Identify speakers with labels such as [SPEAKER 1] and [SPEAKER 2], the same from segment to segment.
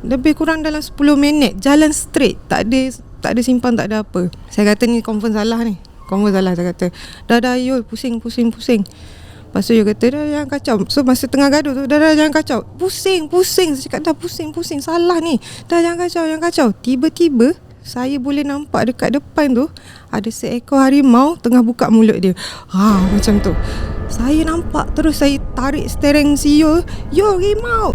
[SPEAKER 1] Lebih kurang dalam 10 minit jalan straight, tak ada simpang, tak ada apa. Saya kata ni confirm salah ni. Confirm salah. Saya kata dah Yul, pusing. Lepas tu Yul kata dah jangan kacau. So masa tengah gaduh tu, dah jangan kacau. Pusing. Saya cakap dah pusing. Salah ni. Dah jangan kacau. Tiba-tiba saya boleh nampak dekat depan tu ada seekor harimau tengah buka mulut dia. Macam tu. Saya nampak terus, saya tarik steering si Yul, harimau.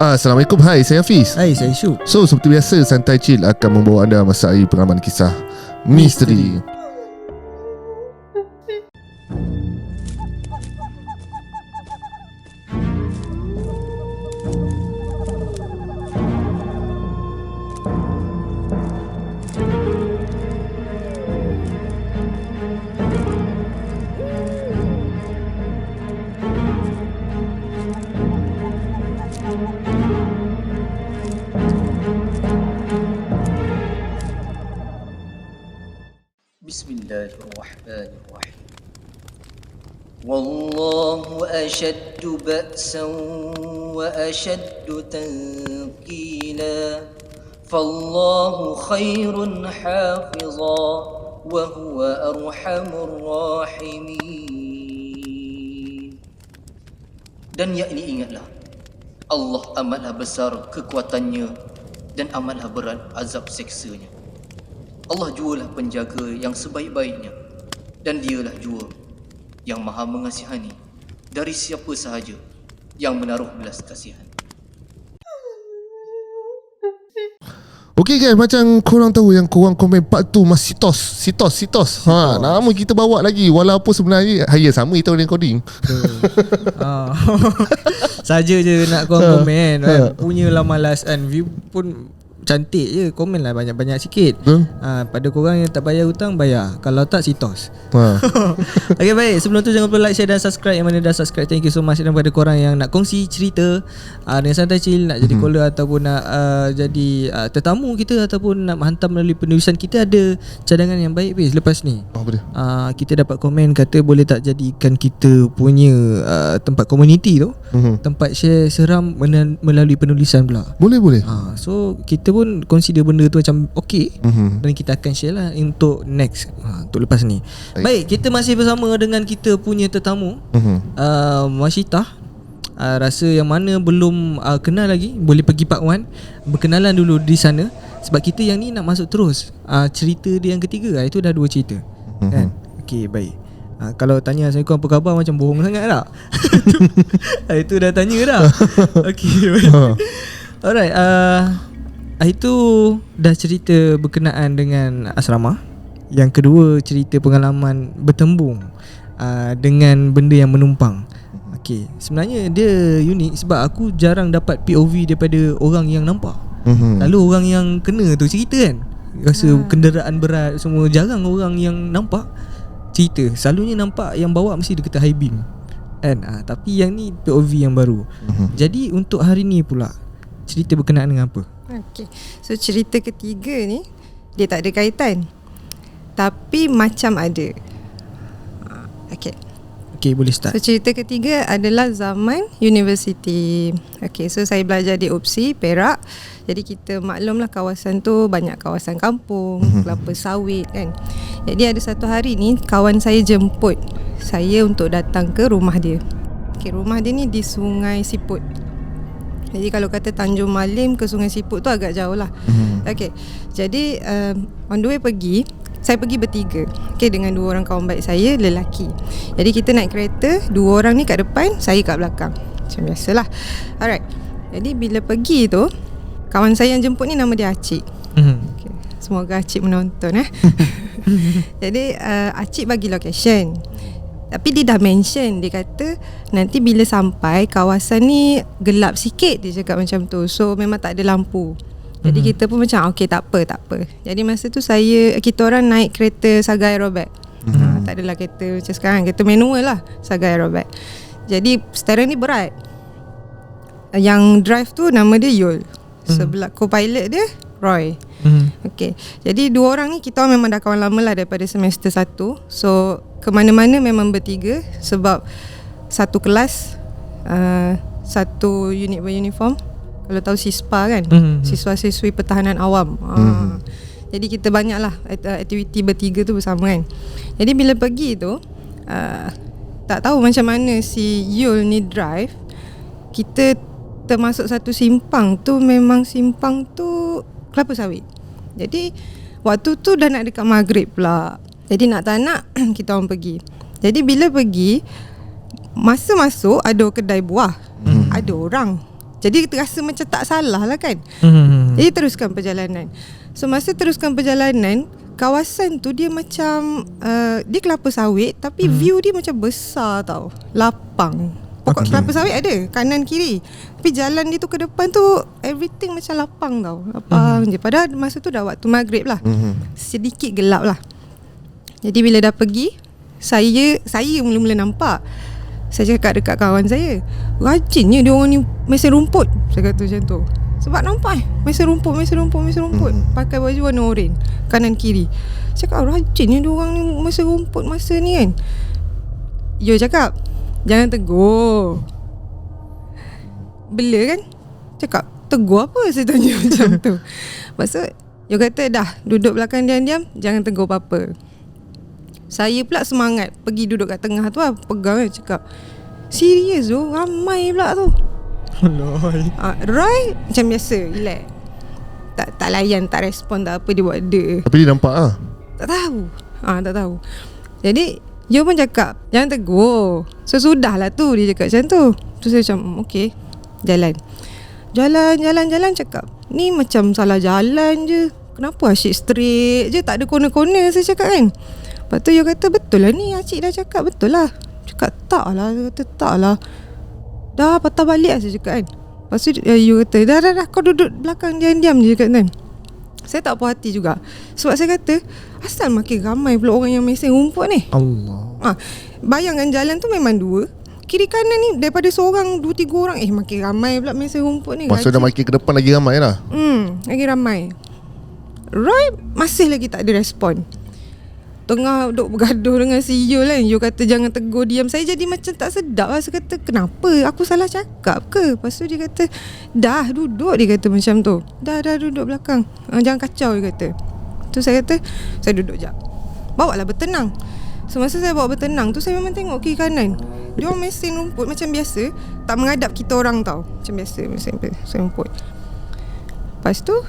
[SPEAKER 2] Assalamualaikum, hai, saya Hafiz.
[SPEAKER 3] Hai, saya Syuk.
[SPEAKER 2] So, seperti biasa, Santai Chill akan membawa anda masai pengalaman kisah misteri.
[SPEAKER 4] Bismillahirrahmanirrahim. Wallahu ashaddu ba'san wa ashaddu tanqila. Fallahu khairun hafiza wa huwa arhamur rahimin. Dan yakni ingatlah, Allah amatlah besar kekuatannya dan amatlah berat azab seksanya. Allah jualah penjaga yang sebaik-baiknya, dan dialah jua yang maha mengasihani dari siapa sahaja yang menaruh belas kasihan.
[SPEAKER 2] Okey guys, macam korang tahu yang korang komen part tu mas sitos. Nama kita bawa lagi, walaupun sebenarnya sama kita orang coding.
[SPEAKER 3] Saja je nak korang komen kan. Punyalah malas kan. View pun cantik je, komen lah banyak-banyak sikit. Pada korang yang tak bayar hutang, bayar. Kalau tak, sitos. Okay, baik. Sebelum tu jangan lupa like, share dan subscribe. Yang mana dah subscribe, thank you so much. Dan pada korang yang nak kongsi cerita dengan Santai Chill, nak jadi caller ataupun nak jadi tetamu kita, ataupun nak hantar melalui penulisan, kita ada cadangan yang baik lepas ni.
[SPEAKER 2] Apa dia?
[SPEAKER 3] Kita dapat komen kata boleh tak jadikan kita punya tempat komuniti tu, tempat share seram melalui penulisan pula.
[SPEAKER 2] Boleh.
[SPEAKER 3] So kita pun consider benda tu macam okey, dan kita akan share lah untuk next, untuk lepas ni. Baik, kita masih bersama dengan kita punya tetamu, Masyitah. Rasa yang mana belum kenal lagi, boleh pergi part 1, berkenalan dulu di sana. Sebab kita yang ni nak masuk terus cerita dia yang ketiga. Itu dah 2 cerita, kan? Okey, baik. Kalau tanya Assalamualaikum apa khabar, macam bohong sangat tak? Itu dah tanya dah. Okey, baik. Alright, itu dah cerita berkenaan dengan asrama. Yang kedua, cerita pengalaman bertembung dengan benda yang menumpang. Okay, sebenarnya dia unik sebab aku jarang dapat POV daripada orang yang nampak. Lalu orang yang kena tu cerita kan, rasa kenderaan berat semua, jarang orang yang nampak cerita. Selalunya nampak yang bawa mesti dia kata high beam kan. Tapi yang ni POV yang baru. Jadi untuk hari ni pula, cerita berkenaan dengan apa?
[SPEAKER 1] Okay, so cerita ketiga ni dia tak ada kaitan, tapi macam ada.
[SPEAKER 3] Okay, boleh start.
[SPEAKER 1] So cerita ketiga adalah zaman universiti. Okay, so saya belajar di UPSI Perak. Jadi kita maklumlah kawasan tu banyak kawasan kampung, kelapa sawit kan. Jadi ada satu hari ni kawan saya jemput saya untuk datang ke rumah dia. Okay, rumah dia ni di Sungai Siput. Jadi kalau kata Tanjung Malim ke Sungai Siput tu agak jauh lah. Okay, jadi on the way pergi, saya pergi bertiga, okay, dengan 2 orang kawan baik saya, lelaki. Jadi kita naik kereta, 2 orang ni kat depan, saya kat belakang, macam biasalah. Alright, jadi bila pergi tu, kawan saya yang jemput ni nama dia Acik. Okay, semoga Acik menonton Jadi Acik bagi location, tapi dia dah mention, dia kata nanti bila sampai kawasan ni gelap sikit, dia cakap macam tu. So memang tak ada lampu. Jadi kita pun macam okey, tak apa. Jadi masa tu kita orang naik kereta Saga Aerobat. Tak adalah kereta macam sekarang, kereta manual lah, Saga Aerobat. Jadi steering ni berat. Yang drive tu nama dia Yul. Sebelah co-pilot dia Roy. Okay, jadi 2 orang ni kita memang dah kawan lama lah daripada semester 1. So ke mana-mana memang bertiga, sebab satu kelas, satu unit beruniform. Kalau tahu SISPA kan, Siswa-siswi Pertahanan Awam. Jadi kita banyaklah aktiviti bertiga tu bersama kan. Jadi bila pergi tu tak tahu macam mana si Yul ni drive. Kita termasuk satu simpang tu, memang simpang tu kelapa sawit. Jadi waktu tu dah nak dekat maghrib pula. Jadi nak tak nak kita orang pergi. Jadi bila pergi, masa masuk ada kedai buah, ada orang. Jadi terasa macam tak salah lah kan. Jadi teruskan perjalanan. So masa teruskan perjalanan, kawasan tu dia macam dia kelapa sawit, tapi view dia macam besar tau, lapang. Pokok kelapa sawit ada kanan kiri, tapi jalan dia tu ke depan tu everything macam lapang tau. Lapang je. Padahal masa tu dah waktu maghrib lah, sedikit gelap lah. Jadi bila dah pergi, saya mula-mula nampak. Saya cakap dekat kawan saya, rajinnya dia orang ni mesin rumput. Saya kata macam tu. Sebab nampak mesin rumput. Pakai baju warna oranye kanan kiri. Cakap rajinnya dia orang ni mesin rumput masa ni kan. Yo cakap, jangan tegur. Bela kan? Cakap, tegur apa? Saya tanya macam tu. Maksud, yo kata dah duduk belakang diam-diam, jangan tegur apa-apa. Saya pula semangat pergi duduk kat tengah tu lah, pegang kan, cakap serius tu, ramai pula tu. Roy macam biasa, relax, tak layan, tak respon, tak apa, dia buat dia.
[SPEAKER 2] Tapi dia nampak lah.
[SPEAKER 1] Tak tahu. Jadi dia pun cakap, jangan tegur. So sudahlah tu, dia cakap macam tu. Tu saya macam okay, Jalan cakap, ni macam salah jalan je. Kenapa asyik straight je, tak ada corner-corner, saya cakap kan. Lepas tu dia kata, betul lah ni, Acik dah cakap, betul lah. Cakap tak lah, dia kata tak lah. Dah patah balik lah, saya cakap kan. Lepas tu dia kata, dah kau duduk belakang diam-diam je, cakap kan. Saya tak puas hati juga. Sebab saya kata, asal makin ramai pula orang yang mesin rumput ni.
[SPEAKER 2] Allah.
[SPEAKER 1] Bayangkan jalan tu memang dua, kiri kanan ni daripada seorang 2-3 orang, makin ramai pula mesin rumput ni.
[SPEAKER 2] Maksud dah makin ke depan lagi ramai lah.
[SPEAKER 1] Lagi ramai. Roy masih lagi tak ada respon. Tengah duk bergaduh dengan si Yul kan. Yul kata jangan tegur, diam. Saya jadi macam tak sedap lah. Saya kata kenapa, aku salah cakap ke? Lepas tu dia kata dah duduk, dia kata macam tu. Dah duduk belakang, jangan kacau, dia kata. Tu saya kata, saya duduk jap, bawa lah bertenang. So masa saya bawa bertenang tu, saya memang tengok kiri kanan, dia orang mesin rumput macam biasa, tak menghadap kita orang tau. Macam biasa mesin rumput. Lepas tu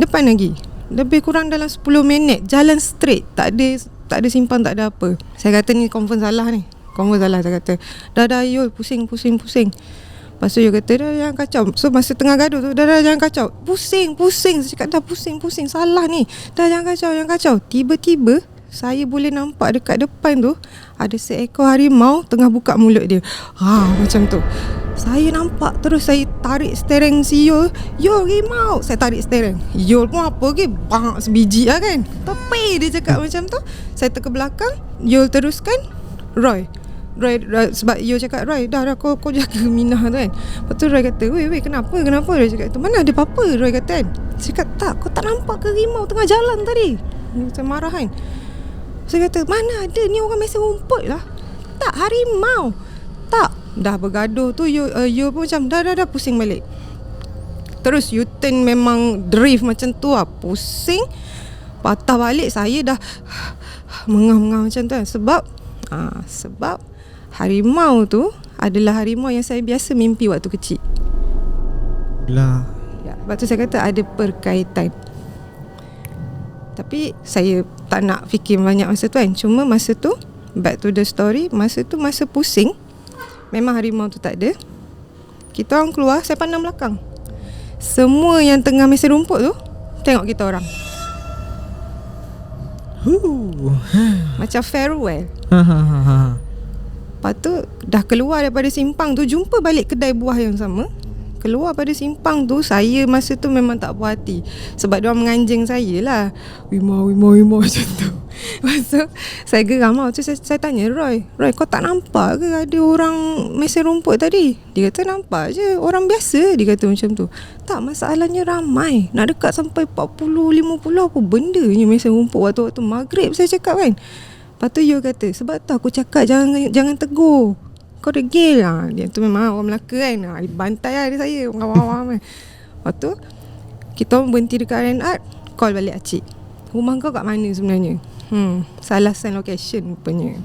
[SPEAKER 1] depan lagi, lebih kurang dalam 10 minit jalan straight, tak ada simpang, tak ada apa. Saya kata ni confirm salah ni. Saya kata dah Yul, pusing. Lepas tu dia kata dah jangan kacau. So masa tengah gaduh tu, dah jangan kacau, pusing. Saya cakap dah pusing, salah ni, dah jangan kacau. Tiba-tiba saya boleh nampak dekat depan tu ada seekor harimau tengah buka mulut dia. Macam tu. Saya nampak, terus saya tarik steering si Yul, harimau. Saya tarik steering. Yul pun apa ke, bang sebiji lah kan. Tapi dia cakap macam tu. Saya ke belakang, Yul teruskan. Roy, sebab Yul cakap, Roy dah kau jaga Minah tu kan. Lepas tu Roy kata, weh kenapa? Dia cakap tu, mana ada apa-apa, Roy kata kan. Saya cakap tak, kau tak nampak ke harimau tengah jalan tadi? Saya marah kan. Saya kata mana ada, ni orang mesin rumput lah. Tak, harimau. Tak. Dah bergaduh tu, Yul pun macam dah pusing balik. Terus U-turn memang drift macam tu lah, pusing. Patah balik, saya dah mengah-mengah macam tu kan. Sebab harimau tu adalah harimau yang saya biasa mimpi waktu kecil
[SPEAKER 3] lah.
[SPEAKER 1] Lepas tu saya kata ada perkaitan. Tapi saya tak nak fikir banyak masa tu kan. Cuma masa tu, back to the story, masa pusing, memang harimau tu tak ada. Kita orang keluar, saya pandang belakang, semua yang tengah mesin rumput tu tengok kita orang. Macam farewell. Lepas tu dah keluar daripada simpang tu, jumpa balik kedai buah yang sama. Keluar pada simpang tu, saya masa tu memang tak puas hati. Sebab diorang menganjing saya lah, Wimau macam tu. Lepas tu saya geram lah. Tu saya tanya Roy, kau tak nampak ke ada orang mesin rumput tadi? Dia kata nampak je, orang biasa. Dia kata macam tu. Tak, masalahnya ramai, nak dekat sampai 40-50 apa benda ni mesin rumput waktu maghrib, saya cakap kan. Lepas tu Yul kata, sebab tu aku cakap jangan tegur. kau degil lah. Dia tu memang orang Melaka kan. Dia bantai lah dia saya, orang-orang kan. Lepas tu kita orang berhenti dekat R&R, call balik Acik, rumah kau kat mana sebenarnya? Salah sign location rupanya.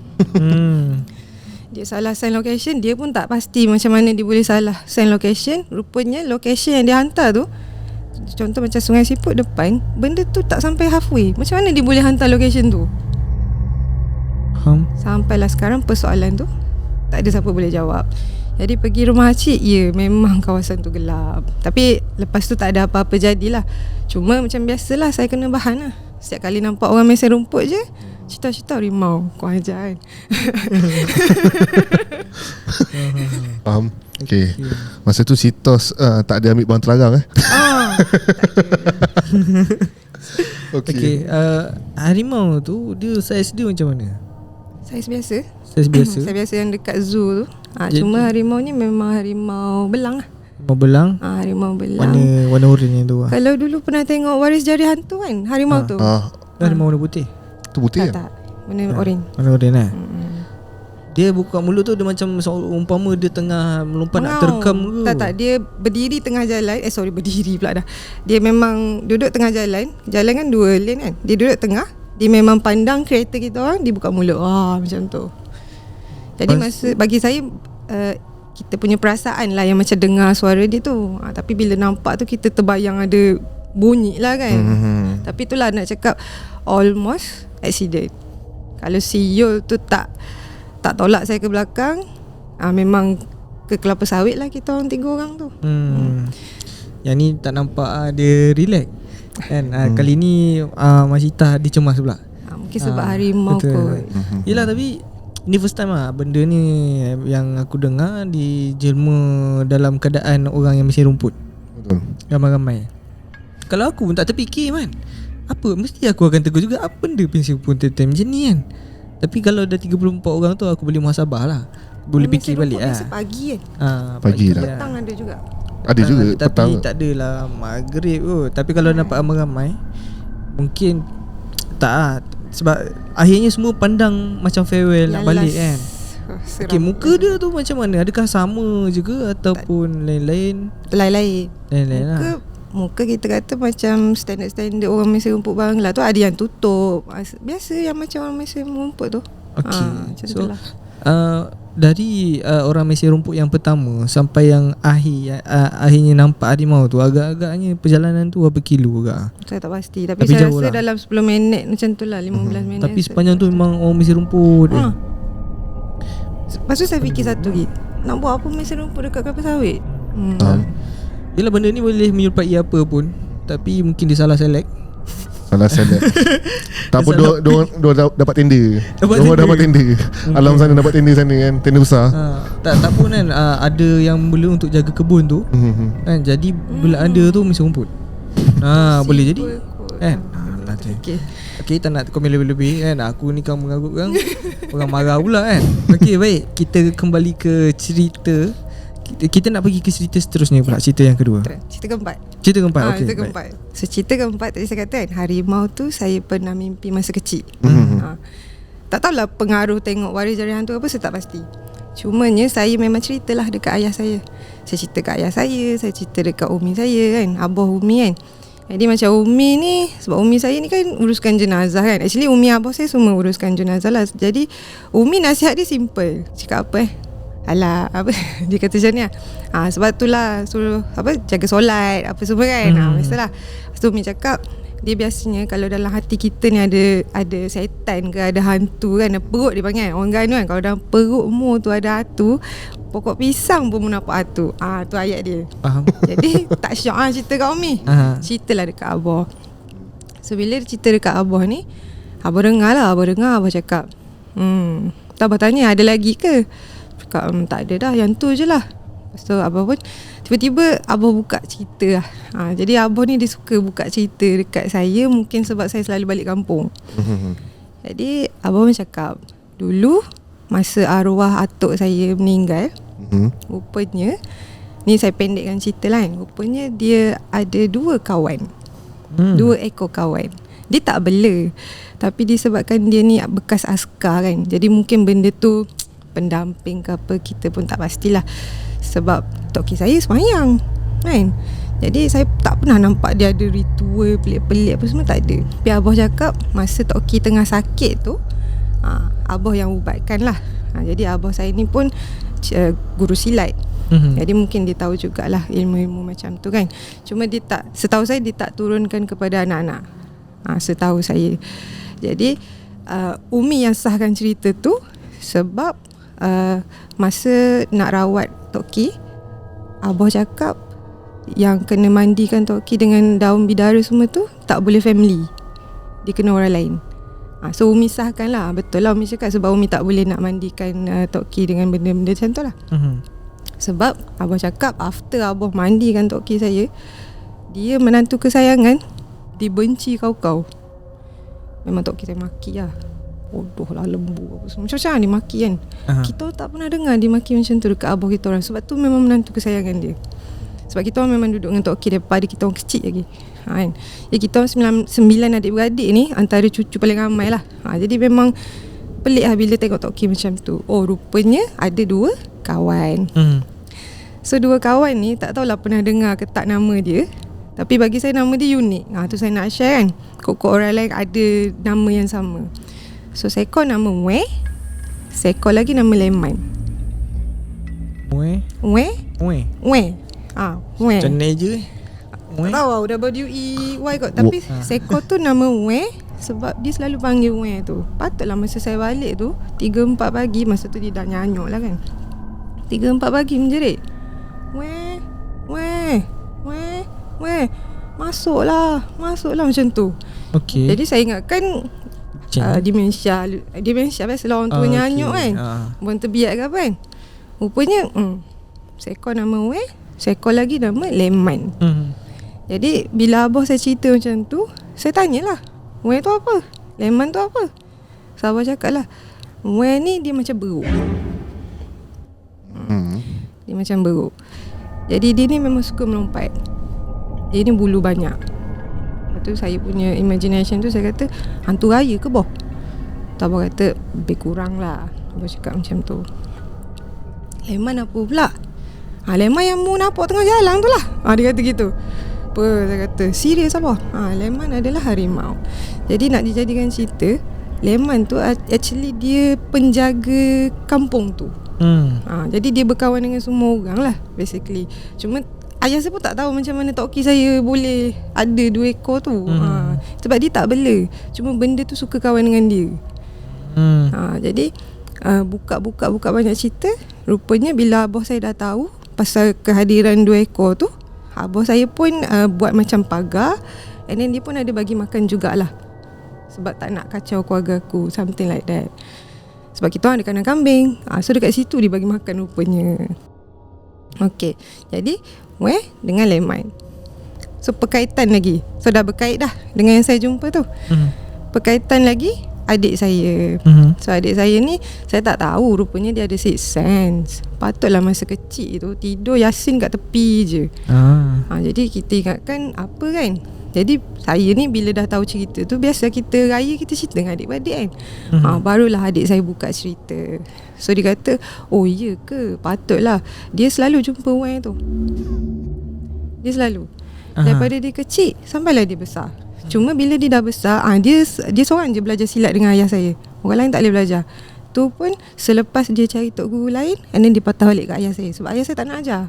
[SPEAKER 1] Dia salah sign location. Dia pun tak pasti macam mana dia boleh salah sign location. Rupanya location yang dia hantar tu, contoh macam Sungai Siput depan, benda tu tak sampai halfway. Macam mana dia boleh hantar location tu? Sampailah sekarang persoalan tu tak ada siapa boleh jawab. Jadi pergi rumah Acik, ya memang kawasan tu gelap. Tapi lepas tu tak ada apa-apa jadilah. Cuma macam biasalah, saya kena bahan lah. Setiap kali nampak orang mesin rumput je, cita-cita rimau. Kau ajar kan.
[SPEAKER 2] Faham. Okay. Masa tu Sitos tak ada ambil barang terlarang
[SPEAKER 3] Okay, harimau tu dia saiz dia macam mana?
[SPEAKER 1] Saiz biasa.
[SPEAKER 3] Saiz biasa.
[SPEAKER 1] Saiz biasa yang dekat zoo tu. Cuma harimau ni memang harimau belang lah.
[SPEAKER 3] Harimau belang.
[SPEAKER 1] Harimau belang.
[SPEAKER 3] Warna oranye tu lah.
[SPEAKER 1] Kalau dulu pernah tengok Waris Jari Hantu kan, harimau tu.
[SPEAKER 3] Harimau warna putih.
[SPEAKER 2] Tu putih
[SPEAKER 1] Tak. Warna oren.
[SPEAKER 3] Warna oranye lah. Dia buka mulut tu dia macam umpama dia tengah melompat nak terkam ke?
[SPEAKER 1] Tak, dia berdiri tengah jalan. Berdiri pula dah. Dia memang duduk tengah jalan. Jalan kan 2 lane kan. Dia duduk tengah. Dia memang pandang kereta kita orang, dia buka mulut. Macam tu. Jadi bagi saya kita punya perasaan lah yang macam dengar suara dia tu. Tapi bila nampak tu kita terbayang ada bunyi lah kan. Tapi itulah nak cakap almost accident. Kalau si Yul tu tak tolak saya ke belakang, memang ke kelapa sawit lah kita orang 3 orang tu.
[SPEAKER 3] Yang ni tak nampak dia relax kan. Kali ni Masita dia cemas pula.
[SPEAKER 1] Mungkin sebab harimau kot.
[SPEAKER 3] Yelah, tapi ni first time lah benda ni yang aku dengar dijelma dalam keadaan orang yang mesin rumput.
[SPEAKER 2] Betul.
[SPEAKER 3] Ramai-ramai. Kalau aku pun tak terfikir kan, apa mesti aku akan tegur juga, apa benda mesin rumput time macam ni kan. Tapi kalau dah 34 orang tu aku boleh muhasabah lah. Boleh fikir balik lah.
[SPEAKER 1] Pagi kan.
[SPEAKER 2] Pagi lah.
[SPEAKER 1] Petang ada juga.
[SPEAKER 2] Ada juga
[SPEAKER 3] tapi
[SPEAKER 2] petang.
[SPEAKER 3] tak adalah maghrib kot. Tapi kalau nampak ramai-ramai, mungkin tak lah. Sebab akhirnya semua pandang macam farewell nak balik kan. Okay, muka dia tu macam mana? Adakah sama juga ataupun lain-lain?
[SPEAKER 1] Lain-lain
[SPEAKER 3] lah.
[SPEAKER 1] Muka kita kata macam standard orang mesin rumput Bangla tu, ada yang tutup. Biasa yang macam orang mesin rumput tu.
[SPEAKER 3] Okay.
[SPEAKER 1] Macam
[SPEAKER 3] So
[SPEAKER 1] itulah.
[SPEAKER 3] Dari orang mesin rumput yang pertama sampai yang akhirnya nampak harimau tu, agak-agaknya perjalanan tu berapa kilo agak?
[SPEAKER 1] Saya tak pasti. Tapi saya rasa
[SPEAKER 3] lah
[SPEAKER 1] dalam 10 minit macam tu lah, 15 minit.
[SPEAKER 3] Tapi sepanjang tu memang orang mesin rumput.
[SPEAKER 1] Lepas tu saya fikir satu lagi, nak buat apa mesin rumput dekat kelapa sawit?
[SPEAKER 3] Yelah, benda ni boleh menyerupai apa pun, tapi mungkin dia salah select.
[SPEAKER 2] Tak apa, dua dapat tender. Dapat tender. Alam sana dapat tender sana kan, tender besar.
[SPEAKER 3] Tak pun kan, ada yang mula untuk jaga kebun tu kan, jadi bila ada tu mesin rumput. Boleh jadi kan. Okay, tak nak komen lebih-lebih kan. Aku ni kan mengarut kan. Orang marah pula kan. Okay, baik, kita kembali ke cerita. Kita nak pergi ke cerita seterusnya pula, cerita yang kedua.
[SPEAKER 1] Cerita keempat.
[SPEAKER 3] Cerita keempat, okey.
[SPEAKER 1] Cerita keempat. So cerita keempat tadi saya kata kan, harimau tu saya pernah mimpi masa kecil. Tak tahulah pengaruh tengok Waris Jari Hantu apa, saya tak pasti. Cumanya saya memang ceritalah dekat ayah saya. Saya cerita dekat ayah saya cerita dekat umi saya kan, abah umi kan. Jadi macam umi ni, sebab umi saya ni kan uruskan jenazah kan. Actually umi abah saya semua uruskan jenazah lah. Jadi umi nasihat dia simple. Cakap apa alah, apa dia kata macam ni lah. Sebab itulah suruh jaga solat apa semua kan. Biasalah. Lepas tu umi cakap, dia biasanya kalau dalam hati kita ni ada syaitan ke, ada hantu kan, ada perut dia panggil kan. Orang Ganu kan, kalau dalam perutmu tu ada hantu, pokok pisang pun nampak hantu. Tu ayat dia. Faham. Jadi tak syak cerita kat umi. Ceritalah dekat abah. So bila dia cerita dekat abah ni, abah dengar, abah cakap, abah tanya ada lagi ke? Cakap tak ada dah, yang tu je lah. Lepas tu abah pun tiba-tiba abah buka cerita lah. Jadi abah ni dia suka buka cerita dekat saya, mungkin sebab saya selalu balik kampung. Jadi abah pun cakap, dulu masa arwah atuk saya meninggal, rupanya ni saya pendekkan cerita lah kan, rupanya dia ada 2 kawan, 2 ekor kawan. Dia tak bela, tapi disebabkan dia ni bekas askar kan, jadi mungkin benda tu pendamping ke apa, kita pun tak pastilah. Sebab tok cik saya semayang kan. Jadi saya tak pernah nampak dia ada ritual pelik-pelik apa semua, tak ada. Tapi abah cakap masa tok cik tengah sakit tu, abah yang ubatkan lah. Jadi abah saya ni pun guru silat. Jadi mungkin dia tahu jugalah ilmu-ilmu macam tu kan. Cuma dia tak, setahu saya dia tak turunkan kepada anak-anak. Setahu saya. Jadi Umi yang sahkan cerita tu sebab masa nak rawat tok cik, abah cakap yang kena mandikan tok cik dengan daun bidara semua tu tak boleh family, dia kena orang lain. So Umi sahkan lah. Betul lah Umi cakap, sebab Umi tak boleh nak mandikan tok cik dengan benda-benda macam tu lah. Sebab abah cakap after abah mandikan tok cik saya, dia menantu kesayangan dibenci kau-kau. Memang tok cik saya maki lah, bodoh lah, lembu apa semua, macam-macam dia maki kan. Kita tak pernah dengar dia maki macam tu dekat abah kita orang. Sebab tu memang menantu kesayangan dia. Sebab kita orang memang duduk dengan tok cik daripada kita orang kecil lagi kan. Jadi kita orang 9 adik-beradik ni antara cucu paling ramai lah. Jadi memang pelik lah bila tengok tok cik macam tu. Oh rupanya ada 2 kawan. So 2 kawan ni tak tahulah pernah dengar ke tak nama dia, tapi bagi saya nama dia unik. Tu saya nak share kan. Kok orang lain ada nama yang sama. So seekor nama Weh, seekor lagi nama Leman. Weh. Weh.
[SPEAKER 3] Weh.
[SPEAKER 1] Macam
[SPEAKER 3] ni je.
[SPEAKER 1] Tak tahu W-E-Y kot. Tapi seekor tu nama Weh sebab dia selalu panggil Weh tu. Patutlah masa saya balik tu 3-4 pagi, masa tu dia dah nyanyuk lah kan, 3-4 pagi menjerit, Weh, Weh, Weh, Weh, masuklah macam tu. Okay. Jadi saya ingatkan demensia biasalah orang tua nyanyuk kan, orang terbiak ke apa kan. Rupanya seekor nama Weh, seekor lagi nama Leman. Jadi bila abah saya cerita macam tu, saya tanyalah, Weh tu apa? Leman tu apa? So abah cakap lah, Weh ni dia macam beruk. Dia macam beruk. Jadi dia ni memang suka melompat. Dia ni bulu banyak. Lepas tu saya punya imagination tu, saya kata hantu raya ke boh? Abah kata lebih kurang lah. Abah cakap macam tu. Leman apa pula? Leman yang mu nampak tengah jalan tu lah. Dia kata gitu. Apa? Saya kata serius apa? Leman adalah harimau. Jadi nak dijadikan cerita, Leman tu actually dia penjaga kampung tu. Jadi dia berkawan dengan semua orang lah basically. Cuma ayah saya pun tak tahu macam mana tok cik saya boleh ada 2 ekor tu. Sebab dia tak bela, cuma benda tu suka kawan dengan dia. Jadi buka banyak cerita. Rupanya bila abah saya dah tahu pasal kehadiran 2 ekor tu, abah saya pun buat macam pagar, and then dia pun ada bagi makan jugalah, sebab tak nak kacau keluarga aku, something like that. Sebab kita orang ada kandang kambing, so dekat situ dia bagi makan rupanya. Okay, jadi Weh dengan Leman. So berkaitan lagi. So dah berkait dah dengan yang saya jumpa tu. Berkaitan lagi adik saya. So adik saya ni saya tak tahu, rupanya dia ada sixth sense. Patutlah masa kecil tu tidur Yasin kat tepi je. Jadi kita ingatkan apa kan. Jadi saya ni bila dah tahu cerita tu, biasa kita raya kita cerita dengan adik-adik kan. Barulah adik saya buka cerita. So dia kata, oh iya ke, patutlah. Dia selalu jumpa Weh tu. Dia selalu daripada dia kecil sampailah dia besar. Cuma bila dia dah besar, dia seorang je belajar silat dengan ayah saya. Orang lain tak boleh belajar. Tu pun selepas dia cari tok guru lain, and then dia patah balik kat ayah saya. Sebab ayah saya tak nak ajar.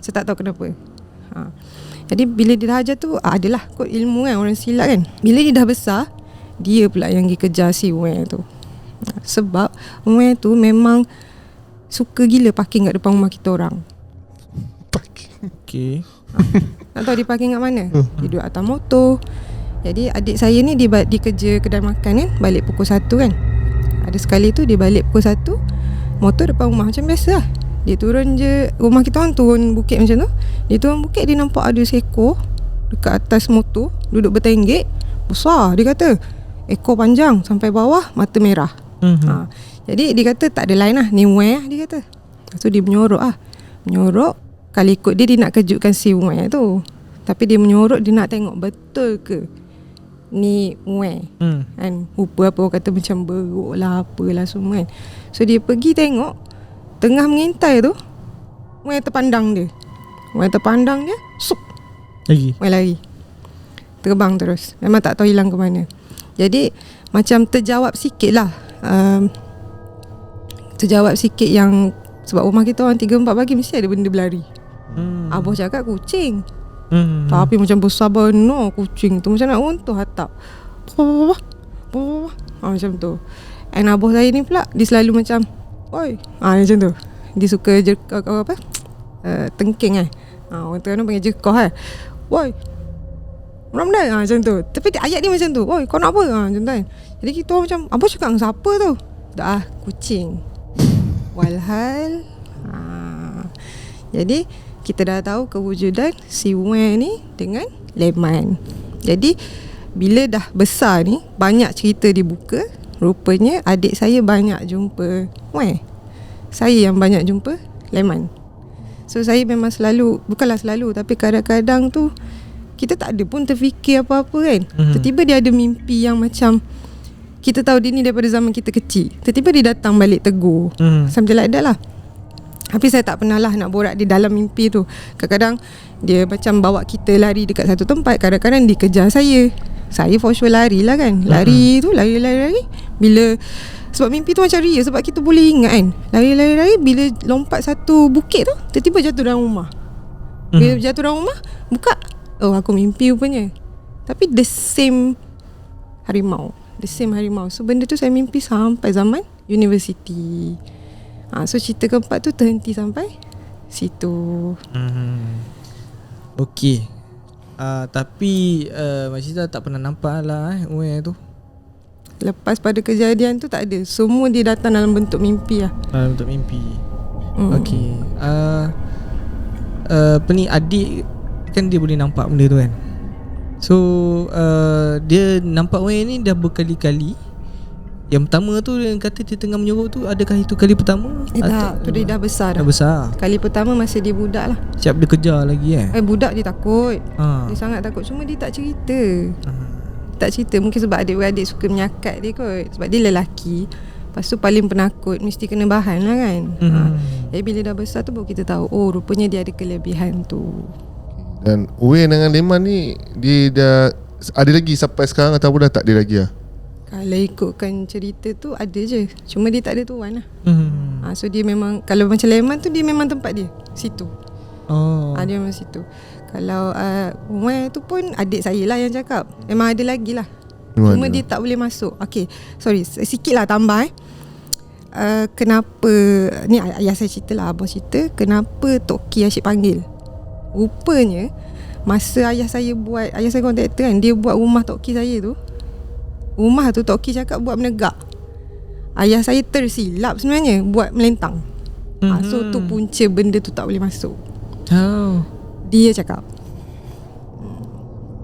[SPEAKER 1] Saya tak tahu kenapa. Jadi bila dia dah ajar tu, adalah kot ilmu kan orang silat kan. Bila dia dah besar, dia pula yang pergi kejar si Weh tu. Sebab Weh tu memang suka gila parking kat depan rumah kita orang.
[SPEAKER 3] Okay.
[SPEAKER 1] Tak tahu dia parking kat mana. Dia duduk atas motor. Jadi adik saya ni dia kerja kedai makan kan, balik pukul 1 kan. Ada sekali tu dia balik pukul 1, motor depan rumah macam biasa lah. Dia turun je, rumah kita orang turun bukit macam tu. Dia turun bukit, dia nampak ada seekor dekat atas motor, duduk bertenggek. Besar, dia kata. Ekor panjang sampai bawah, mata merah. Jadi dia kata tak ada lain lah, ni Weh lah, dia kata. So dia menyorok lah. Menyorok, kali ikut dia nak kejutkan si Weh tu. Tapi dia menyorok, dia nak tengok betul ke ni kan, rupa apa orang kata macam beruk lah apalah semua kan. So dia pergi tengok, tengah mengintai tu terpandang dia, sup, lari, terbang terus, memang tak tahu hilang ke mana. Jadi macam terjawab sikit lah, terjawab sikit yang sebab rumah kita orang 3-4 pagi mesti ada benda berlari. Abah cakap kucing, tapi macam besar benar kucing tu, macam nak runtuh atap. Macam tu. And abah saya ni pula, dia selalu macam oi, macam tu. Dia suka apa, tengking orang Terengganu panggil jekoh woi, Ramdan, macam tu. Tapi ayat dia macam tu, oi kau nak apa, macam tu kan. Jadi kita orang macam, abah cakap dengan siapa tu? Dah kucing. Walhal jadi kita dah tahu kewujudan si Wen ni dengan Leman. Jadi bila dah besar ni, banyak cerita dibuka. Rupanya adik saya banyak jumpa Wen, saya yang banyak jumpa Leman. So saya memang selalu, bukanlah selalu, tapi kadang-kadang tu kita tak ada pun terfikir apa-apa kan. Tiba-tiba dia ada mimpi yang macam kita tahu dia ni daripada zaman kita kecil. Tiba-tiba dia datang balik tegur, something like that lah. Tapi saya tak pernah lah nak borak di dalam mimpi tu. Kadang-kadang dia macam bawa kita lari dekat satu tempat, kadang-kadang dia kejar saya. Saya for sure lari lah kan. Lari tu, lari. Bila, sebab mimpi tu macam ria, sebab kita boleh ingat kan. Lari. Bila lompat satu bukit tu, tiba-tiba jatuh dalam rumah. Bila jatuh dalam rumah, buka, oh aku mimpi rupanya. Tapi the same harimau. So benda tu saya mimpi sampai zaman universiti. So cerita keempat tu terhenti sampai situ.
[SPEAKER 3] Okey. Tapi Masita tak pernah nampak lah Uwe tu.
[SPEAKER 1] Lepas pada kejadian tu tak ada. Semua dia datang dalam bentuk mimpi lah.
[SPEAKER 3] Dalam bentuk mimpi. Okey. Apa ni, adik kan dia boleh nampak benda tu kan. So dia nampak Uwe ni dah berkali-kali. Yang pertama tu yang kata dia tengah menyuruh tu, adakah itu kali pertama?
[SPEAKER 1] Tak, tu dia dah besar dah.
[SPEAKER 3] Dah besar.
[SPEAKER 1] Kali pertama masa dia budak lah.
[SPEAKER 3] Siap dia kejar lagi
[SPEAKER 1] budak dia takut. Dia sangat takut. Cuma dia tak cerita. Tak cerita. Mungkin sebab adik-beradik suka menyakat dia kot. Sebab dia lelaki. Lepas tu paling penakut, mesti kena bahan lah kan. Jadi bila dah besar tu baru kita tahu, oh rupanya dia ada kelebihan tu.
[SPEAKER 2] Dan Uwe dengan Leman ni, dia dah ada lagi sampai sekarang ataupun dah tak ada lagi lah?
[SPEAKER 1] Kalau ikutkan cerita tu ada je. Cuma dia tak ada tuan lah. So dia memang, kalau macam Leman tu dia memang tempat dia situ. Dia memang situ. Kalau Umar tu pun adik saya lah yang cakap, memang ada lagi lah. Cuma dia tak boleh masuk. Okay, sorry, sikit lah tambah kenapa, ni ayah saya cerita lah, abang cerita kenapa Tok Ki asyik panggil. Rupanya masa ayah saya kontraktor kan, dia buat rumah Tok Ki saya tu, rumah tu Tok Ki cakap buat menegak. Ayah saya tersilap sebenarnya buat melentang. So tu punca benda tu tak boleh masuk. Dia cakap.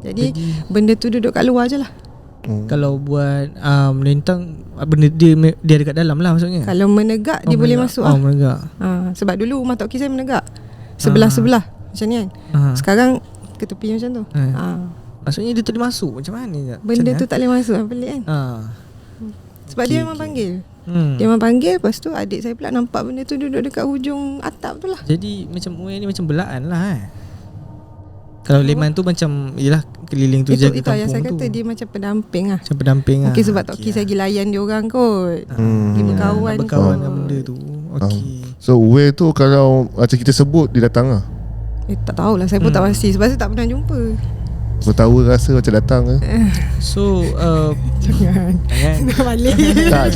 [SPEAKER 1] Jadi benda tu duduk kat luar je lah.
[SPEAKER 3] Kalau buat melentang, benda dia dekat dalam lah maksudnya.
[SPEAKER 1] Kalau menegak dia boleh masuk lah.
[SPEAKER 3] Menegak.
[SPEAKER 1] Sebab dulu rumah Tok Ki saya menegak, sebelah-sebelah macam ni kan. Sekarang ke tepi macam tu.
[SPEAKER 3] Maksudnya dia tak boleh masuk. Macam mana
[SPEAKER 1] benda tu tak boleh masuk, pelik kan. Sebab dia memang panggil. Dia memang panggil. Lepas tu adik saya pula nampak benda tu duduk dekat hujung atap tu lah.
[SPEAKER 3] Jadi macam Uwe ni macam belaan lah Kalau Leman tu macam, yelah, keliling tu jaga kampung tu. Itu ayah saya kata dia macam pendamping lah. Macam pendamping lah.
[SPEAKER 1] Mungkin sebab Tok Ki saya lagi layan dia orang kot. Dia berkawan
[SPEAKER 3] dengan benda tu.
[SPEAKER 2] So Uwe tu kalau macam kita sebut, dia datang lah?
[SPEAKER 1] Tak tahulah, saya pun tak pasti. Sebab saya tak pernah jumpa.
[SPEAKER 2] Bertawa rasa macam datang ke?
[SPEAKER 3] So
[SPEAKER 1] Jangan balik.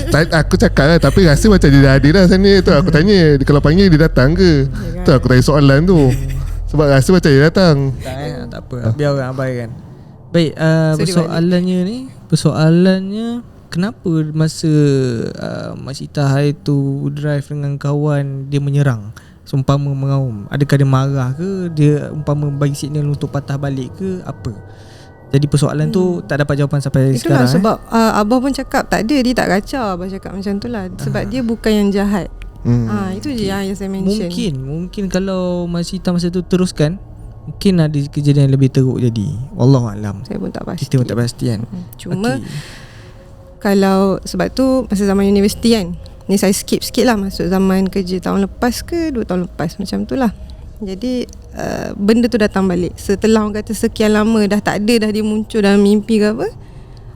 [SPEAKER 2] Tak, aku cakap lah, tapi rasa macam dia dah ada dah sana. Tu aku tanya, kalau panggil dia datang ke? Tu aku tanya soalan tu. Sebab rasa macam dia datang.
[SPEAKER 3] Tak apa, biar orang abaikan. Baik, persoalannya kenapa masa Masita hari tu drive dengan kawan, dia menyerang, seumpama mengaum? Adakah dia marah ke? Dia umpama bagi signal untuk patah balik ke? Apa? Jadi persoalan tu tak dapat jawapan sampai
[SPEAKER 1] itulah
[SPEAKER 3] sekarang.
[SPEAKER 1] Sebab Abah pun cakap tak ada, dia tak kacau. Abah cakap macam tu lah. Sebab dia bukan yang jahat. Itu je yang saya mention.
[SPEAKER 3] Mungkin kalau Masita masa tu teruskan, Mungkin ada kejadian yang lebih teruk jadi. Wallahualam.
[SPEAKER 1] Saya pun tak pasti.
[SPEAKER 3] Kita pun tak pasti kan.
[SPEAKER 1] Cuma
[SPEAKER 3] Okey.
[SPEAKER 1] kalau sebab tu masa zaman universiti kan, ni saya skip sikit lah, masuk zaman kerja tahun lepas ke 2 tahun lepas macam tu lah. Jadi benda tu datang balik setelah orang kata sekian lama dah tak ada dah, dia muncul dalam mimpi ke apa.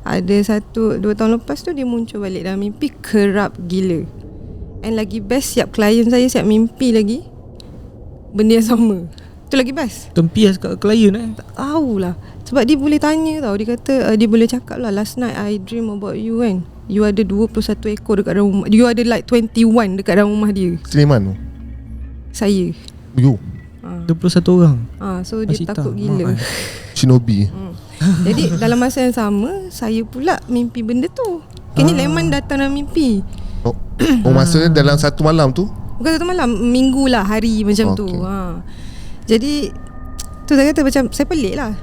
[SPEAKER 1] Ada 1-2 tahun lepas tu dia muncul balik dalam mimpi, kerap gila. And lagi best, siap klien saya siap mimpi lagi benda yang sama. Tu lagi best.
[SPEAKER 3] Tempias kat klien
[SPEAKER 1] Tak tahulah. Sebab dia boleh tanya tau. Dia kata dia boleh cakap lah, last night I dream about you kan. You ada 21 ekor dekat dalam rumah. You ada like 21 dekat dalam rumah dia.
[SPEAKER 2] Sulaiman tu.
[SPEAKER 1] Saya.
[SPEAKER 2] Yo,
[SPEAKER 3] 21 orang.
[SPEAKER 1] So dia
[SPEAKER 3] Masih
[SPEAKER 1] takut
[SPEAKER 3] tak?
[SPEAKER 1] gila.
[SPEAKER 2] Shinobi.
[SPEAKER 1] Jadi dalam masa yang sama, saya pula mimpi benda tu. Kini Leman datang dalam mimpi.
[SPEAKER 2] Oh maksudnya dalam satu malam tu?
[SPEAKER 1] Bukan satu malam, minggu lah, hari macam tu. Jadi tu saya kata macam saya pelik lah.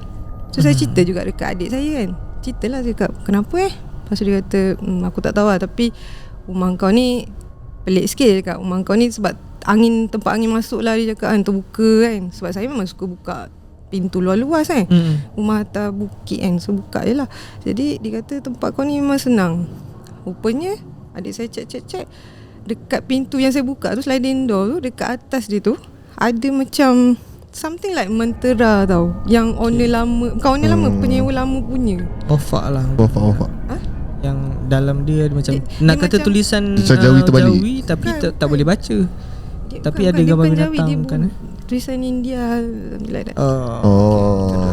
[SPEAKER 1] So saya cerita juga dekat adik saya kan. Cerita lah, saya cakap kenapa Lepas tu dia kata aku tak tahu lah, tapi rumah kau ni pelik sikit. Dia cakap rumah kau ni sebab tempat angin masuk lah, dia cakap kan, terbuka kan. Sebab saya memang suka buka pintu luar-luas kan. Rumah atas bukit kan, so buka je lah. Jadi dia kata tempat kau ni memang senang. Rupanya adik saya cek dekat pintu yang saya buka tu, sliding door tu, dekat atas dia tu ada macam something like mentera tau. Yang owner lama, bukan owner lama, penyewa lama punya.
[SPEAKER 3] Wafak lah.
[SPEAKER 2] Wafak.
[SPEAKER 3] Yang dalam dia ada macam
[SPEAKER 1] Dia
[SPEAKER 3] nak kata
[SPEAKER 1] macam
[SPEAKER 3] tulisan
[SPEAKER 2] Jawi terbalik.
[SPEAKER 3] Jawi, tapi tak boleh baca. Tapi
[SPEAKER 1] Bukan,
[SPEAKER 3] ada
[SPEAKER 1] dia
[SPEAKER 3] gambar
[SPEAKER 1] bukan
[SPEAKER 3] binatang
[SPEAKER 1] Jawi, dia
[SPEAKER 3] kan.
[SPEAKER 1] tulisan India, something like that.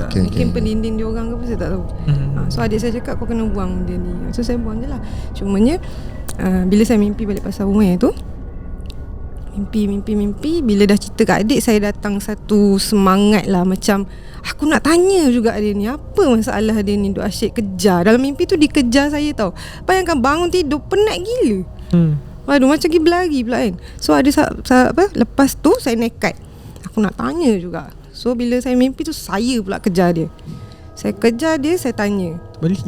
[SPEAKER 2] Okay.
[SPEAKER 1] Mungkin pendinding dia orang ke apa, saya tak tahu. So adik saya cakap kau kena buang dia ni. So saya buang je lah. Cumanya bila saya mimpi balik pasal rumah tu, mimpi. Bila dah cerita kat adik, saya datang satu semangat lah. Macam aku nak tanya juga dia ni, apa masalah dia ni duk asyik kejar. Dalam mimpi tu dikejar saya tau. Bayangkan bangun tidur penat gila. Waduh, macam pergi berlari pula kan. So ada lepas tu saya nekat, aku nak tanya juga. So bila saya mimpi tu, saya pula kejar dia. Saya kejar dia, saya tanya.
[SPEAKER 3] Balik.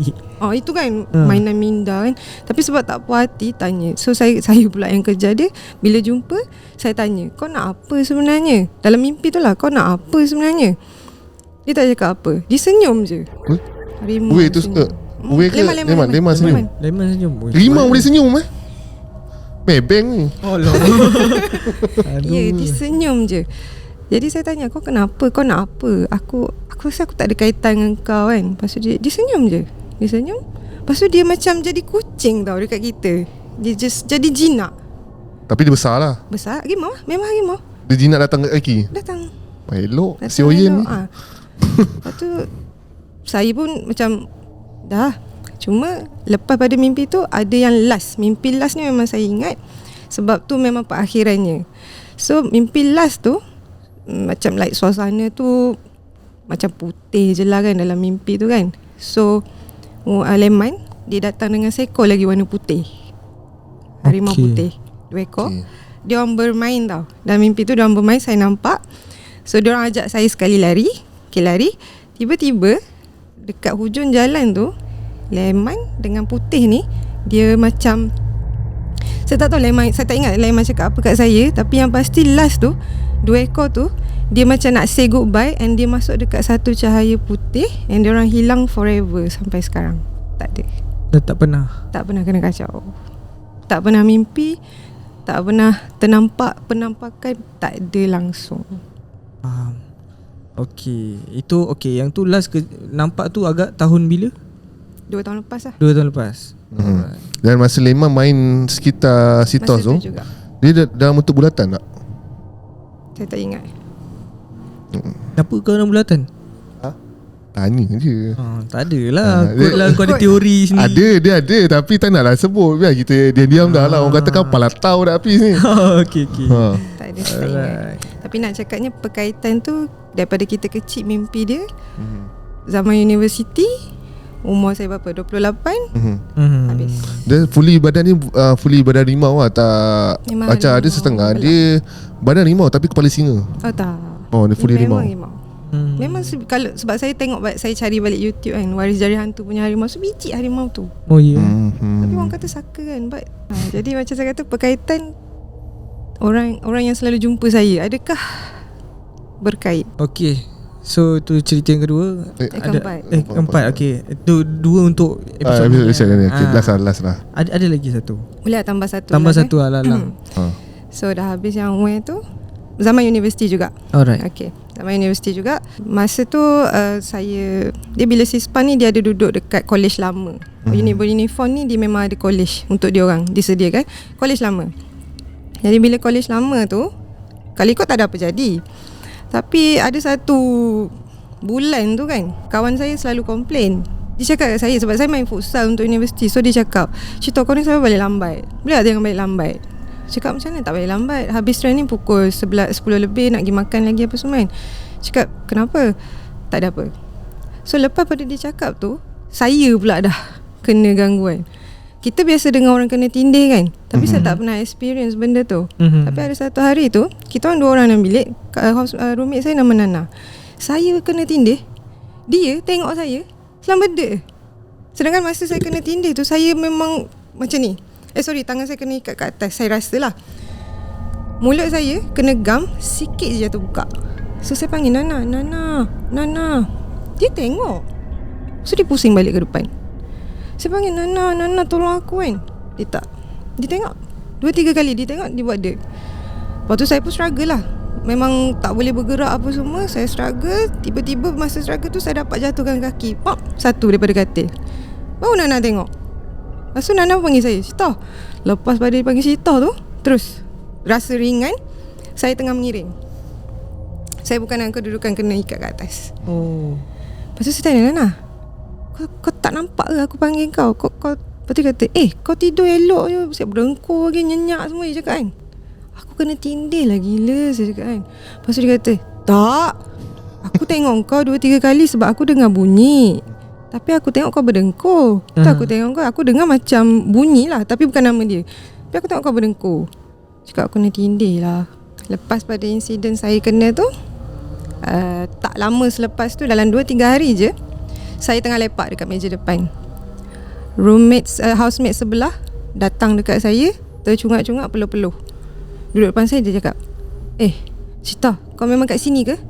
[SPEAKER 1] Itu kan mainan minda kan. Tapi sebab tak puas hati, tanya. So saya pula yang kejar dia. Bila jumpa, saya tanya, kau nak apa sebenarnya? Dalam mimpi tu lah, kau nak apa sebenarnya? Dia tak cakap apa, dia senyum je. Harimau
[SPEAKER 2] Weh tu
[SPEAKER 1] senyum.
[SPEAKER 2] Leman senyum.
[SPEAKER 3] Leman senyum.
[SPEAKER 2] Rimau boleh senyum Mebeng ni.
[SPEAKER 1] Ya, dia senyum je. Jadi saya tanya, kau kenapa? Kau nak apa? Aku rasa aku tak ada kaitan dengan kau kan. Lepas tu dia senyum je. Dia senyum. Lepas tu dia macam jadi kucing tau dekat kita. Dia just jadi jinak.
[SPEAKER 2] Tapi dia besar lah.
[SPEAKER 1] Besar harimau lah. Memang harimau.
[SPEAKER 2] Dia jinak datang ke kaki.
[SPEAKER 1] Datang
[SPEAKER 2] Elok. Si Oyen ni.
[SPEAKER 1] Lepas tu saya pun macam dah. Cuma lepas pada mimpi tu, ada yang last. Mimpi last ni memang saya ingat, sebab tu memang perakhirannya. So mimpi last tu macam like suasana tu macam putih je lah kan dalam mimpi tu kan. So Leman dia datang dengan seekor lagi warna putih. Harimau putih 2 ekor. Dia orang bermain tau. Dalam mimpi tu dia orang bermain, saya nampak. So dia orang ajak saya sekali lari. Lari. Tiba-tiba dekat hujung jalan tu, Leman dengan putih ni, dia macam, saya tak tahu Leman, saya tak ingat Leman cakap apa kat saya. Tapi yang pasti last tu, 2 ekor tu, dia macam nak say goodbye. And dia masuk dekat satu cahaya putih. And dia orang hilang forever sampai sekarang. Tak ada.
[SPEAKER 3] Dah tak pernah
[SPEAKER 1] kena kacau. Tak pernah mimpi. Tak pernah ternampak penampakan. Tak ada langsung.
[SPEAKER 3] Faham. Okey. Itu okey. Yang tu last nampak tu agak tahun bila?
[SPEAKER 1] 2 tahun lepas lah.
[SPEAKER 3] 2 tahun lepas.
[SPEAKER 2] Dan masa Leman main sekitar Sitos
[SPEAKER 1] Masa
[SPEAKER 2] tu,
[SPEAKER 1] tu juga
[SPEAKER 2] dia dalam bentuk bulatan tak?
[SPEAKER 1] saya tak ingat.
[SPEAKER 3] Kenapa kau dalam bulatan?
[SPEAKER 2] Tanya je.
[SPEAKER 3] Tak adalah. Kau ada teori sendiri.
[SPEAKER 2] Dia ada tapi tak naklah sebut. Biar kita diam-diam dah lah. Orang kata kapal lah tahu dah habis ni.
[SPEAKER 3] Okey.
[SPEAKER 1] Tak ada, tak ingat. Tapi nak cakapnya perkaitan tu daripada kita kecil mimpi dia. Zaman universiti, umur saya berapa? 28. Habis.
[SPEAKER 2] Dia fully badan ni fully badan rimau lah. Tak
[SPEAKER 1] Memang
[SPEAKER 2] macam ada
[SPEAKER 1] harimau
[SPEAKER 2] setengah.
[SPEAKER 1] pula.
[SPEAKER 2] Dia badan rimau tapi kepala singa.
[SPEAKER 1] Tak.
[SPEAKER 2] Oh, dia fully rimau.
[SPEAKER 1] Memang Memang kalau sebab saya tengok, saya cari balik YouTube kan, waris jari hantu punya harimau, so biji harimau tu.
[SPEAKER 3] Oh ya.
[SPEAKER 1] Tapi orang kata saka kan, but jadi macam saya kata, perkaitan orang yang selalu jumpa saya, adakah berkait?
[SPEAKER 3] Okey. So tu cerita yang kedua. Keempat. Okay, tu 2 untuk episod ni.
[SPEAKER 2] Okay, last lah.
[SPEAKER 3] Ada lagi satu.
[SPEAKER 1] Boleh tambah satu.
[SPEAKER 3] Tambah satu lah Lang.
[SPEAKER 1] So dah habis yang where tu, zaman universiti juga.
[SPEAKER 3] Alright.
[SPEAKER 1] Okay, zaman universiti juga. Masa tu saya, dia bila Sispan ni dia ada duduk dekat college lama. Uniform ni dia memang ada college untuk dia orang disediakan, college lama. Jadi bila college lama tu, kalau ikut tak ada apa jadi. Tapi ada satu bulan tu kan, kawan saya selalu komplain. Dia cakap kat saya, sebab saya main futsal untuk universiti. So dia cakap, Cito kau ni selalu balik lambat. Boleh tak jangan balik lambat? Cakap macam mana tak balik lambat? Habis training pukul 10 lebih, nak pergi makan lagi apa semua kan. Cakap kenapa? Tak ada apa. So lepas pada dia cakap tu, saya pula dah kena gangguan. Kita biasa dengar orang kena tindih kan, tapi saya tak pernah experience benda tu. Tapi ada satu hari tu, kita orang 2 orang dalam bilik, roommate saya nama Nana. Saya kena tindih, dia tengok saya selama benda. Sedangkan masa saya kena tindih tu, saya memang macam ni. Tangan saya kena ikat kat atas, saya rasa lah. Mulut saya kena gam, sikit je terbuka. So saya panggil Nana. Dia tengok. So dia pusing balik ke depan. Saya panggil Nana tolong aku kan. Dia tak. Dia tengok 2-3 kali dia tengok, dia buat dia. Lepas tu saya pun struggle lah. Memang tak boleh bergerak apa semua. Saya struggle. Tiba-tiba masa struggle tu saya dapat jatuhkan kaki, pop, satu daripada katil. Baru Nana tengok. Lepas tu Nana panggil saya, Sita. Lepas pada dia panggil Sita tu, terus rasa ringan. Saya tengah mengiring. Saya bukan dalam kedudukan kena ikat kat atas. Lepas tu saya tanya Nana, Kau tak nampak ke aku panggil kau? Lepas tu kata, kau tidur elok je, siap berengkur lagi, nyenyak semua. Dia cakap kan, aku kena tindih lah gila. Saya cakap kan. Lepas tu dia kata, tak, aku tengok kau 2-3 kali sebab aku dengar bunyi. Tapi aku tengok kau berdengkur. Aku tengok kau, aku dengar macam bunyi lah, tapi bukan nama dia. Tapi aku tengok kau berdengkur. Cakap aku kena tindih lah. Lepas pada insiden saya kena tu, tak lama selepas tu, dalam 2-3 hari je, saya tengah lepak dekat meja depan. Housemate sebelah datang dekat saya, tercungak-cungak peluh-peluh. Duduk depan saya, dia cakap, Sita, kau memang kat sini ke?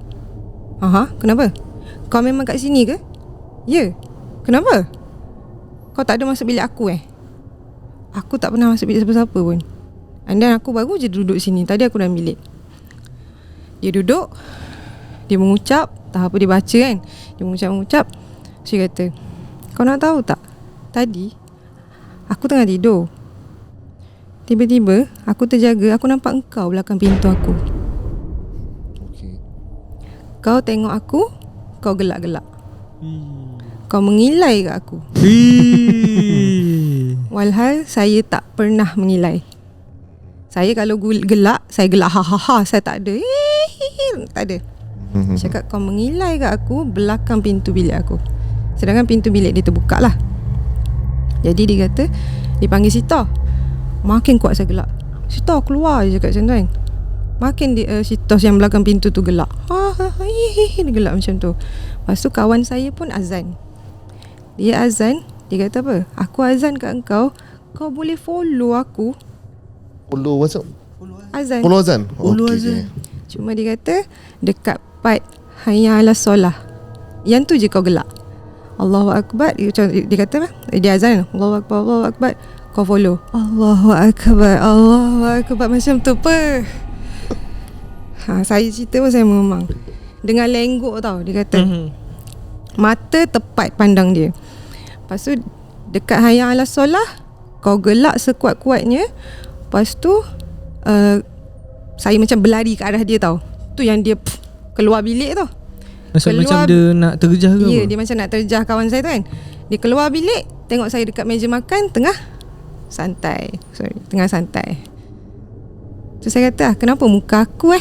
[SPEAKER 1] Kenapa? Kau memang kat sini ke? Ya. Kenapa? Kau tak ada masuk bilik aku Aku tak pernah masuk bilik siapa-siapa pun. And then aku baru je duduk sini. Tadi aku dalam bilik. Dia duduk, dia mengucap, tak apa dia baca kan. Dia mengucap. So dia kata, kau nak tahu tak, tadi aku tengah tidur, tiba-tiba aku terjaga, aku nampak engkau belakang pintu aku. Kau tengok aku, kau gelak-gelak. Kau mengilai kat aku. Walhal saya tak pernah mengilai. Saya kalau gelak, saya gelak ha-ha-ha. Saya tak ada tak ada. Cakap kau mengilai kat aku belakang pintu bilik aku. Sedangkan pintu bilik dia terbuka lah. Jadi dia kata, dia panggil Sita. Makin kuat saya gelak. Sita keluar je cakap macam tu kan. Makin Sita yang belakang pintu tu gelak. Dia gelak macam tu. Lepas tu kawan saya pun azan. Dia azan. Dia kata apa? Aku azan kat engkau, kau boleh follow aku.
[SPEAKER 2] Follow WhatsApp?
[SPEAKER 1] Azan.
[SPEAKER 2] Follow azan?
[SPEAKER 3] azan.
[SPEAKER 1] Cuma dia kata dekat part hayya ala solah, yang tu je kau gelak. Allahu Akbar. Dia kata apa? Dia azan, Allahu Akbar, Allahu Akbar. Kau follow Allahu Akbar, Allahu Akbar. Macam tu apa. Saya cerita pun saya memang dengar lenggok tau. Dia kata mata tepat pandang dia. Lepas tu dekat hayya ala solah, kau gelak sekuat-kuatnya. Lepas tu saya macam berlari ke arah dia tau. Tu yang dia keluar bilik tu.
[SPEAKER 3] Macam dia nak terjah ke?
[SPEAKER 1] Ya, dia macam nak terjah kawan saya tu kan. Dia keluar bilik, tengok saya dekat meja makan, tengah santai. Tu saya kata, kenapa muka aku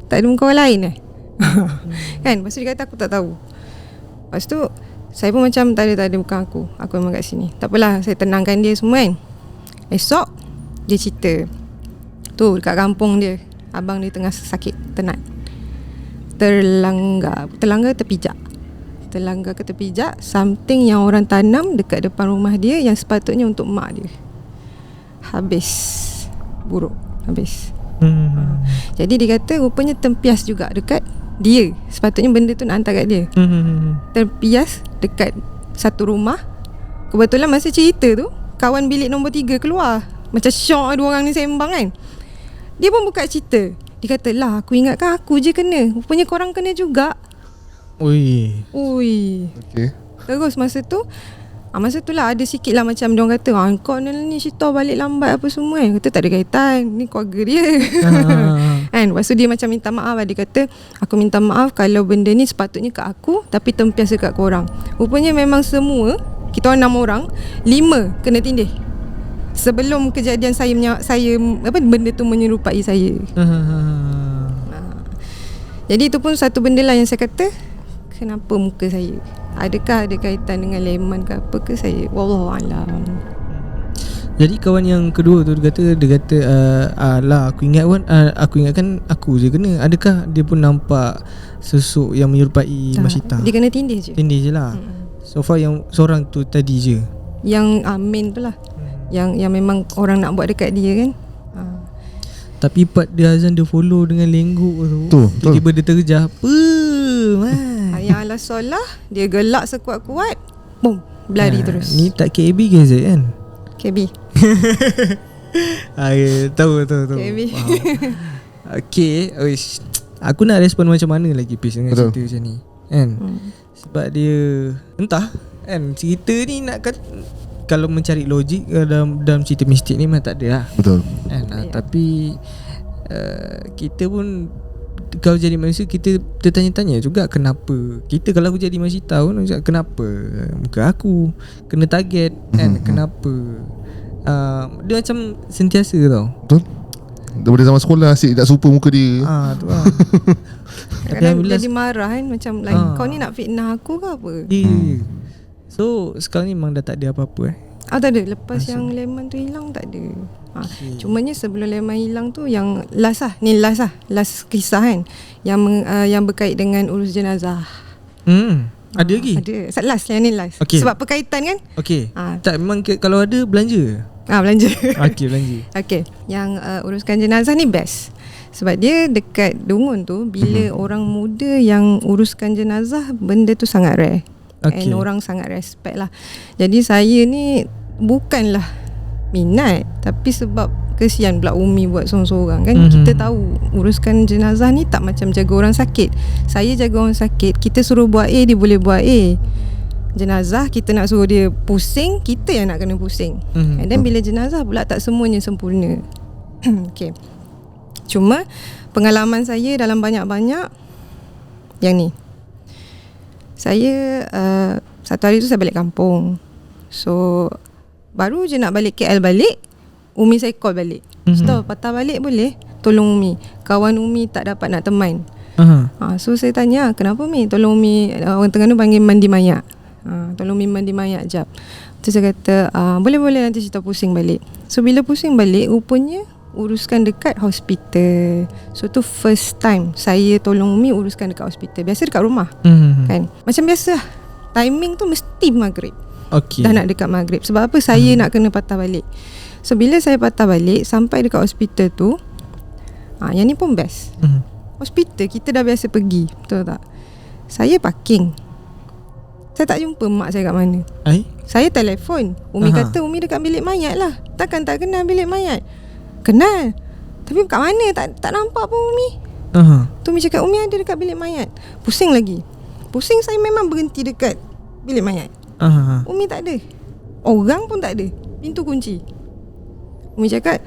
[SPEAKER 1] tak ada muka orang lain kan. Lepas tu dia kata aku tak tahu. Lepas tu saya pun macam tak ada muka aku. Aku memang kat sini. Tak apalah, saya tenangkan dia semua kan. Esok dia cerita, tu dekat kampung dia, abang dia tengah sakit tenat. Terlanggar ke terpijak something yang orang tanam dekat depan rumah dia, yang sepatutnya untuk mak dia. Habis. Buruk. Habis. Jadi dia kata rupanya tempias juga dekat dia. Sepatutnya benda tu nak hantar kat dia. Terpias dekat satu rumah. Kebetulan masa cerita tu, kawan bilik nombor 3 keluar. Macam syok dua orang ni sembang kan. Dia pun buka cerita. Dia kata, lah aku ingatkan aku je kena, rupanya korang kena juga. Ui.
[SPEAKER 2] Okay.
[SPEAKER 1] Terus masa tu lah ada sikit lah macam diorang kata, kau ni Syita balik lambat apa semua kan. Kata tak ada kaitan, ni keluarga dia. Kan. Lepas tu dia macam minta maaf lah. Dia kata, aku minta maaf kalau benda ni sepatutnya kat aku tapi tempias dekat korang. Rupanya memang semua, kita orang 6 orang, 5 kena tindih sebelum kejadian saya benda tu menyerupai saya. Jadi itu pun satu benda lah yang saya kata, kenapa muka saya? Adakah ada kaitan dengan leman ke apa ke saya? Wallahualam.
[SPEAKER 3] Jadi kawan yang kedua tu dia kata lah aku ingatkan aku je kena. Adakah dia pun nampak sosok yang menyerupai Masyita?
[SPEAKER 1] Dia kena tindih je.
[SPEAKER 3] Tindih je lah. So far yang seorang tu tadi je.
[SPEAKER 1] Yang Amin tu lah. Yang memang orang nak buat dekat dia kan.
[SPEAKER 3] Tapi part dia azan dia follow dengan lengguk tu. Tiba-tiba dia terjah.
[SPEAKER 1] Yang ala solah, dia gelak sekuat-kuat, boom, berlari terus.
[SPEAKER 3] Ni tak KB ke Z kan?
[SPEAKER 1] KB.
[SPEAKER 3] Tahu.
[SPEAKER 1] KB.
[SPEAKER 3] Okay, aku nak respon macam mana lagi Pis dengan cerita macam ni kan? Sebab dia entah kan, cerita ni nak kalau mencari logik dalam cerita mistik ni memang tak ada lah.
[SPEAKER 2] Betul
[SPEAKER 3] kan? Tapi kita pun, kalau jadi manusia kita tertanya-tanya juga kenapa. Kita kalau aku jadi Masyita pun kenapa muka aku kena target kan? Kenapa dia macam sentiasa tau.
[SPEAKER 2] Betul. Daripada zaman sekolah asyik tak suka muka dia.
[SPEAKER 3] Tu lah.
[SPEAKER 1] Kadang jadi marah kan, macam kau ni nak fitnah aku ke apa?
[SPEAKER 3] So sekarang ni memang dah tak ada apa-apa
[SPEAKER 1] tak ada. Lepas yang Leman tu hilang tak ada. Cumanya sebelum Leman hilang tu, yang last kisah kan, yang berkait dengan urus jenazah.
[SPEAKER 3] Ada lagi?
[SPEAKER 1] Ada. Last yang ni last. Sebab berkaitan kan.
[SPEAKER 3] Tak, memang kalau ada belanja.
[SPEAKER 1] Belanja.
[SPEAKER 3] Belanja.
[SPEAKER 1] Yang uruskan jenazah ni best. Sebab dia dekat Dungun tu, bila orang muda yang uruskan jenazah, benda tu sangat rare. And orang sangat respect lah. Jadi saya ni bukanlah minat, tapi sebab kesian pula Umi buat seorang-seorang kan. Kita tahu uruskan jenazah ni tak macam jaga orang sakit. Saya jaga orang sakit, kita suruh buat A, dia boleh buat A. Jenazah kita nak suruh dia pusing, kita yang nak kena pusing. And then bila jenazah pula tak semuanya sempurna. Cuma pengalaman saya dalam banyak-banyak yang ni, saya satu hari tu saya balik kampung. So baru je nak balik KL balik, Umi saya call balik. Ustaz, patah balik boleh? Tolong Umi, kawan Umi tak dapat nak teman. So saya tanya, kenapa Umi? Tolong Umi, orang Terengganu panggil mandi mayat. Tolong Umi mandi mayat jap. Tu saya kata, boleh nanti cerita pusing balik. So bila pusing balik, rupanya uruskan dekat hospital. So tu first time saya tolong Umi uruskan dekat hospital. Biasa dekat rumah kan, macam biasa timing tu mesti maghrib. Dah nak dekat maghrib. Sebab apa? Saya nak kena patah balik. So bila saya patah balik, sampai dekat hospital tu, yang ni pun best. Hospital kita dah biasa pergi, betul tak? Saya parking, saya tak jumpa mak saya kat mana. Saya telefon, Umi kata Umi dekat bilik mayat lah. Takkan tak kenal bilik mayat? Kenal, tapi kat mana? Tak nampak pun Umi. Tu Umi cakap Umi ada dekat bilik mayat. Pusing lagi. Pusing saya memang berhenti dekat bilik mayat. Umi tak ada, orang pun tak ada, pintu kunci. Umi cakap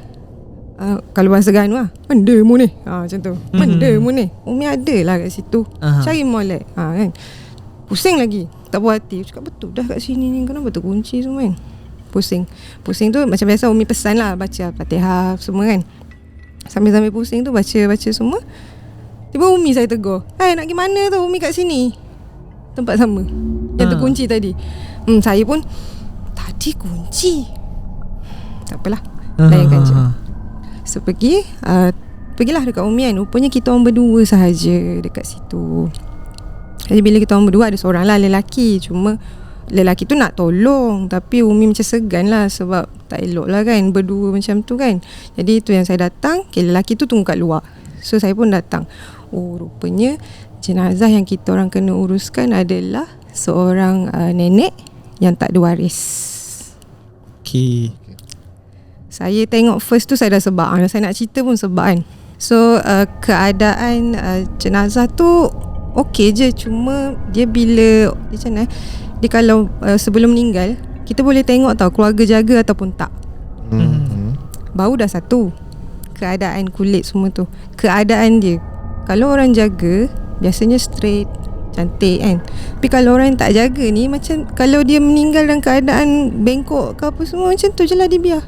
[SPEAKER 1] kalau bahasa Ganu lah, mana mu ni? Macam tu. Mana mu ni? Umi ada lah kat situ. Cari molek kan. Pusing lagi, tak puas hati. Cakap betul dah kat sini ni, kenapa terkunci semua kan? Pusing tu macam biasa Umi pesan lah, baca Fatihah semua kan. Sambil-sambil pusing tu baca semua. Tiba Umi saya tegur, nak pergi mana tu? Umi kat sini, tempat sama yang terkunci tadi. Saya pun tadi kunci, tak apalah, layankan je. So pergilah dekat Umi kan. Rupanya kita orang berdua sahaja dekat situ. Jadi bila kita orang berdua, ada seorang lah lelaki. Cuma lelaki tu nak tolong, tapi Umi macam segan lah, sebab tak elok lah kan berdua macam tu kan. Jadi itu yang saya datang. Lelaki tu tunggu kat luar. So saya pun datang. Rupanya jenazah yang kita orang kena uruskan adalah seorang nenek yang tak ada waris.
[SPEAKER 3] Okay.
[SPEAKER 1] Saya tengok first tu saya dah sebab. Saya nak cerita pun sebab kan. So keadaan jenazah tu okey je. Cuma dia bila macam mana, dia kalau sebelum meninggal, kita boleh tengok tau keluarga jaga ataupun tak. Bau dah satu, keadaan kulit semua tu, keadaan dia. Kalau orang jaga biasanya straight, cantik kan. Tapi kalau orang tak jaga ni, macam kalau dia meninggal dalam keadaan bengkok ke apa semua, macam tu je lah dia biar.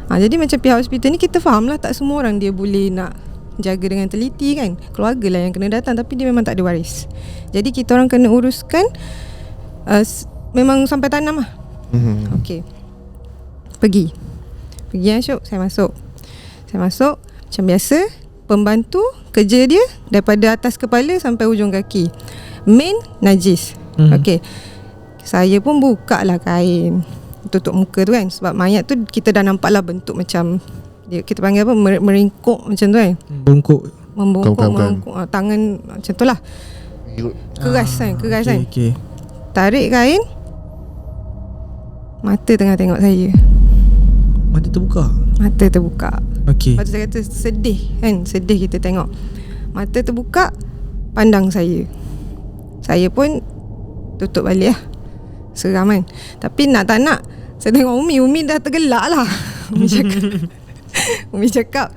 [SPEAKER 1] Jadi macam pihak hospital ni kita faham lah, tak semua orang dia boleh nak jaga dengan teliti kan. Keluarga lah yang kena datang, tapi dia memang tak ada waris. Jadi kita orang kena uruskan memang sampai tanam lah. Okay, Pergi Asyuk, saya masuk macam biasa. Pembantu kerja dia daripada atas kepala sampai ujung kaki, main najis. Okay, saya pun buka lah kain tutup muka tu kan. Sebab mayat tu kita dah nampak lah bentuk macam dia, kita panggil apa, meringkuk macam tu kan. Membungkuk. Tangan macam tu lah, keras kan.
[SPEAKER 3] Okay.
[SPEAKER 1] Tarik kain, mata tengah tengok saya. Mata terbuka.
[SPEAKER 3] Okay.
[SPEAKER 1] Lepas tu saya kata sedih kan. Sedih kita tengok. Mata terbuka, pandang saya. Saya pun tutup balik lah. Seram kan. Tapi nak tak nak, saya tengok Umi dah tergelak lah. Umi cakap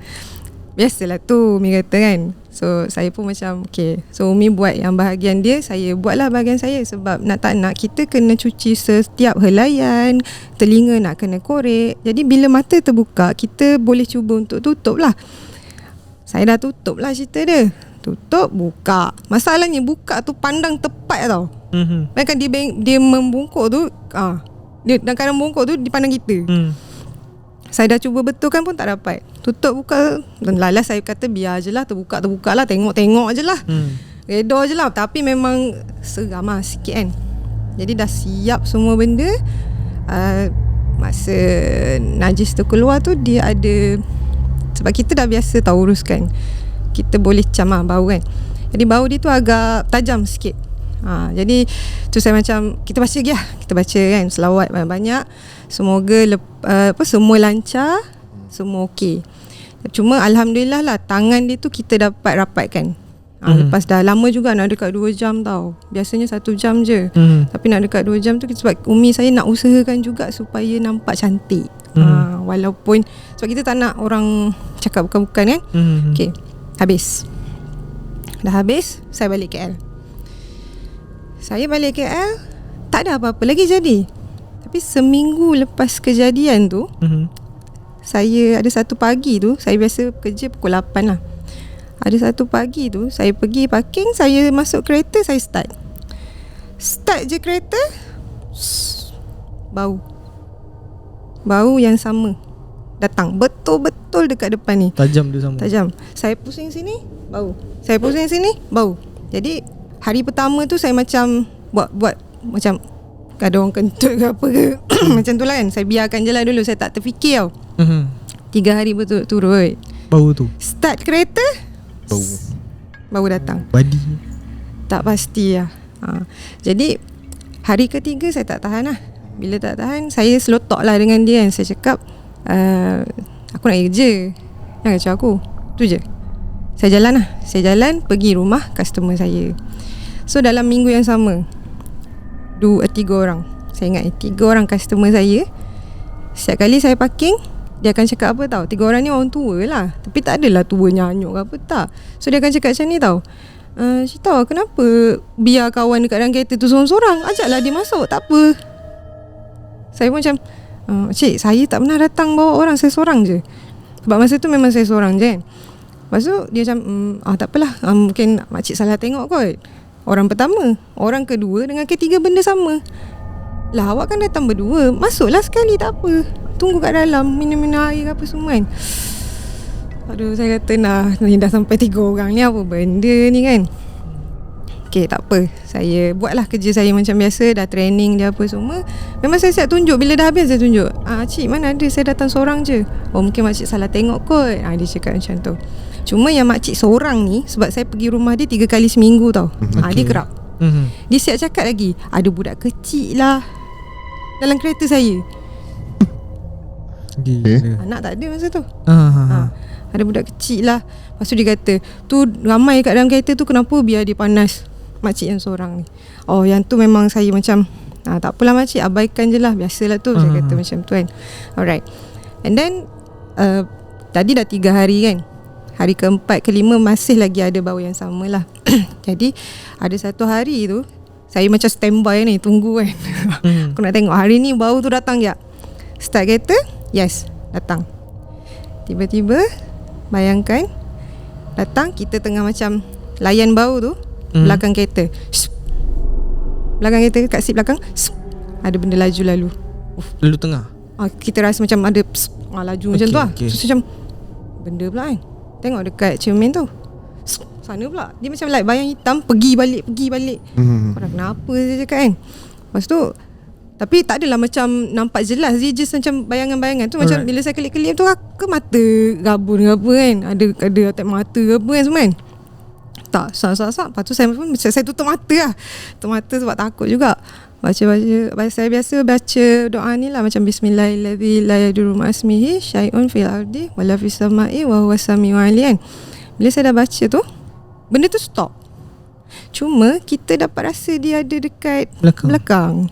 [SPEAKER 1] biasalah tu, Umi kata kan. So saya pun macam okay. So Umi buat yang bahagian dia, saya buatlah bahagian saya. Sebab nak tak nak kita kena cuci setiap helaian, telinga nak kena korek. Jadi bila mata terbuka, kita boleh cuba untuk tutup lah. Saya dah tutup lah cerita dia. Tutup, buka. Masalahnya buka tu pandang tepat tau. Kan dia membungkuk tu, dia dalam keadaan bungkuk tu dipandang kita. Saya dah cuba betulkan pun tak dapat. Tutup, buka, dan lalas saya kata biar je lah, terbuka lah, tengok je lah, reda je lah. Tapi memang seram lah sikit kan. Jadi dah siap semua benda. Masa najis tu keluar tu, dia ada, sebab kita dah biasa tahu uruskan, kita boleh cam lah bau kan. Jadi bau dia tu agak tajam sikit. Jadi tu saya macam, kita baca lagi lah. Kita baca kan, selawat banyak-banyak. Semoga semua lancar, semua okey. Cuma Alhamdulillah lah, tangan dia tu kita dapat rapatkan. Lepas dah lama juga, nak dekat 2 jam tau. Biasanya 1 jam je. Tapi nak dekat 2 jam tu sebab Umi saya nak usahakan juga supaya nampak cantik. Walaupun sebab kita tak nak orang cakap bukan-bukan kan. Okay, habis. Dah habis, saya balik KL. Saya balik KL, tak ada apa-apa lagi jadi. Tapi seminggu lepas kejadian tu, saya ada satu pagi tu, saya biasa kerja pukul 8 lah. Ada satu pagi tu, saya pergi parking, saya masuk kereta, saya start je kereta, bau yang sama datang betul-betul dekat depan ni.
[SPEAKER 3] Tajam dia sama.
[SPEAKER 1] Tajam. Saya pusing sini, bau. Saya pusing sini, bau. Jadi hari pertama tu saya macam buat macam ada orang kentut ke apa ke macam tu lah kan. Saya biarkan je lah dulu, saya tak terfikir tau. 3 hari berturut-turut
[SPEAKER 3] bau tu. Start
[SPEAKER 1] kereta, bau datang.
[SPEAKER 3] Badi
[SPEAKER 1] tak pasti lah. Jadi hari ketiga saya tak tahan lah. Bila tak tahan, saya selotok lah dengan dia kan. Saya cakap aku nak kerja, jangan kacau aku. Tu je. Saya jalan lah. Saya jalan pergi rumah customer saya. So dalam minggu yang sama, 3 orang, saya ingat 3 orang customer saya. Setiap kali saya parking, dia akan cakap apa tau, 3 orang ni orang tua lah, tapi tak adalah tua nyanyuk ke apa, tak. So dia akan cakap macam ni tau, Cita, kenapa biar kawan dekat dalam kereta tu sorang-sorang, ajaklah dia masuk, tak apa. Saya pun macam cik, saya tak pernah datang bawa orang, saya seorang je. Sebab masa tu memang saya seorang je kan. Lepas tu dia macam tak apalah, mungkin makcik salah tengok kot. Orang pertama, orang kedua dengan ketiga benda sama. Lah awak kan datang berdua, masuklah sekali, tak apa. Tunggu kat dalam, minum-minum air apa semua kan. Aduh, saya kata ni dah sampai 3 orang ni, apa benda ni kan. Okay, tak apa, saya buatlah kerja saya macam biasa. Dah training dia apa semua. Memang saya siap tunjuk. Bila dah habis saya tunjuk, cik mana ada, saya datang seorang je. Oh mungkin makcik salah tengok kot. Dia cakap macam tu. Cuma yang makcik seorang ni, sebab saya pergi rumah dia 3 kali seminggu tau. Dia kerap. Dia siap cakap lagi, ada budak kecil lah dalam kereta saya. Anak tak ada masa tu. Ada budak kecil lah. Lepas tu dia kata, tu ramai kat dalam kereta tu, kenapa biar dia panas makcik yang seorang ni. Oh yang tu memang saya macam tak apalah makcik, abaikan je lah, biasalah tu. Saya kata macam tu kan. Alright. And then tadi dah 3 hari kan. Hari keempat, kelima masih lagi ada bau yang sama lah. Jadi ada satu hari tu saya macam standby ni, tunggu kan. Aku nak tengok hari ni bau tu datang tak. Start kereta, yes, datang. Tiba-tiba bayangkan datang, kita tengah macam layan bau tu. Belakang kereta, belakang kereta, kat seat belakang, ada benda laju lalu.
[SPEAKER 3] Lalu tengah.
[SPEAKER 1] Kita rasa macam ada laju macam tu lah. Terus macam benda pula kan. Tengok dekat cermin tu, sana pula dia macam like bayang hitam, pergi balik. Korang kenapa saya cakap kan. Lepas tu tapi tak adalah macam nampak jelas, dia just macam bayangan-bayangan tu. Macam bila saya kelip-kelip tu, ke mata gabun ke apa kan, ada atas mata ke apa kan semua kan. Tak, sak. Lepas tu saya tutup mata lah. Tutup mata sebab takut juga. Baca. Saya biasa baca doa ni lah, macam Bismillahirrahmanirrahim, la yadurru ma'asmihi syai'un fil ardi wala fis sama'i wa huwas sami'ul 'alim. Bila saya dah baca tu, benda tu stop. Cuma kita dapat rasa dia ada dekat belakang.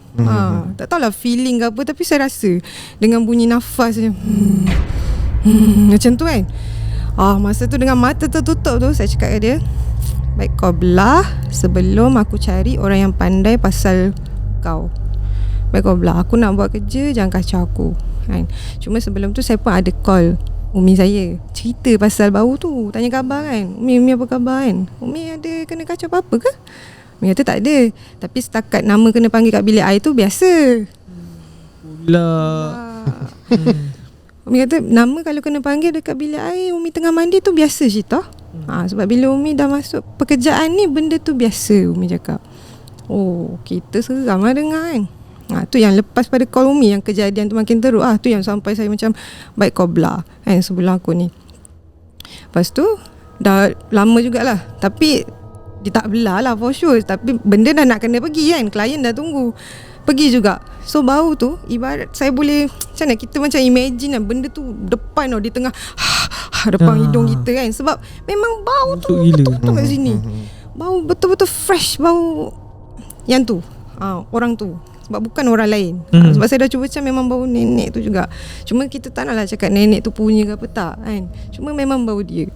[SPEAKER 1] Tak tahulah feeling ke apa, tapi saya rasa dengan bunyi nafas macam tu kan. Masa tu dengan mata tertutup tu, saya cakap ke dia, baik kau belah sebelum aku cari orang yang pandai pasal kau. Baik kau belah, aku nak buat kerja, jangan kacau aku kan. Cuma sebelum tu saya pun ada call Umi saya, cerita pasal bau tu, tanya khabar kan. Umi apa khabar kan, Umi ada kena kacau apa-apa ke? Umi kata tak ada, tapi setakat nama kena panggil kat bilik air tu biasa. Umi kata nama kalau kena panggil dekat bilik air Umi tengah mandi tu biasa cerita. Sebab bila Umi dah masuk pekerjaan ni, benda tu biasa, Umi cakap. Oh, kita seram lah dengar kan. Tu yang lepas pada call Umi, yang kejadian tu makin teruk tu yang sampai saya macam baik kau belah kan sebelum aku ni. Lepas tu dah lama jugalah, tapi dia tak belah lah for sure. Tapi benda dah nak kena pergi kan, klien dah tunggu, pergi juga. So bau tu ibarat saya boleh, macam mana kita macam imagine kan, benda tu depan di tengah depan hidung kita kan. Sebab memang bau tu betul-betul kat sini. Bau betul-betul fresh, bau yang tu orang tu, sebab bukan orang lain. Sebab saya dah cuba macam memang bau nenek tu juga. Cuma kita tak naklah cakap nenek tu punya ke apa tak kan. Cuma memang bau dia.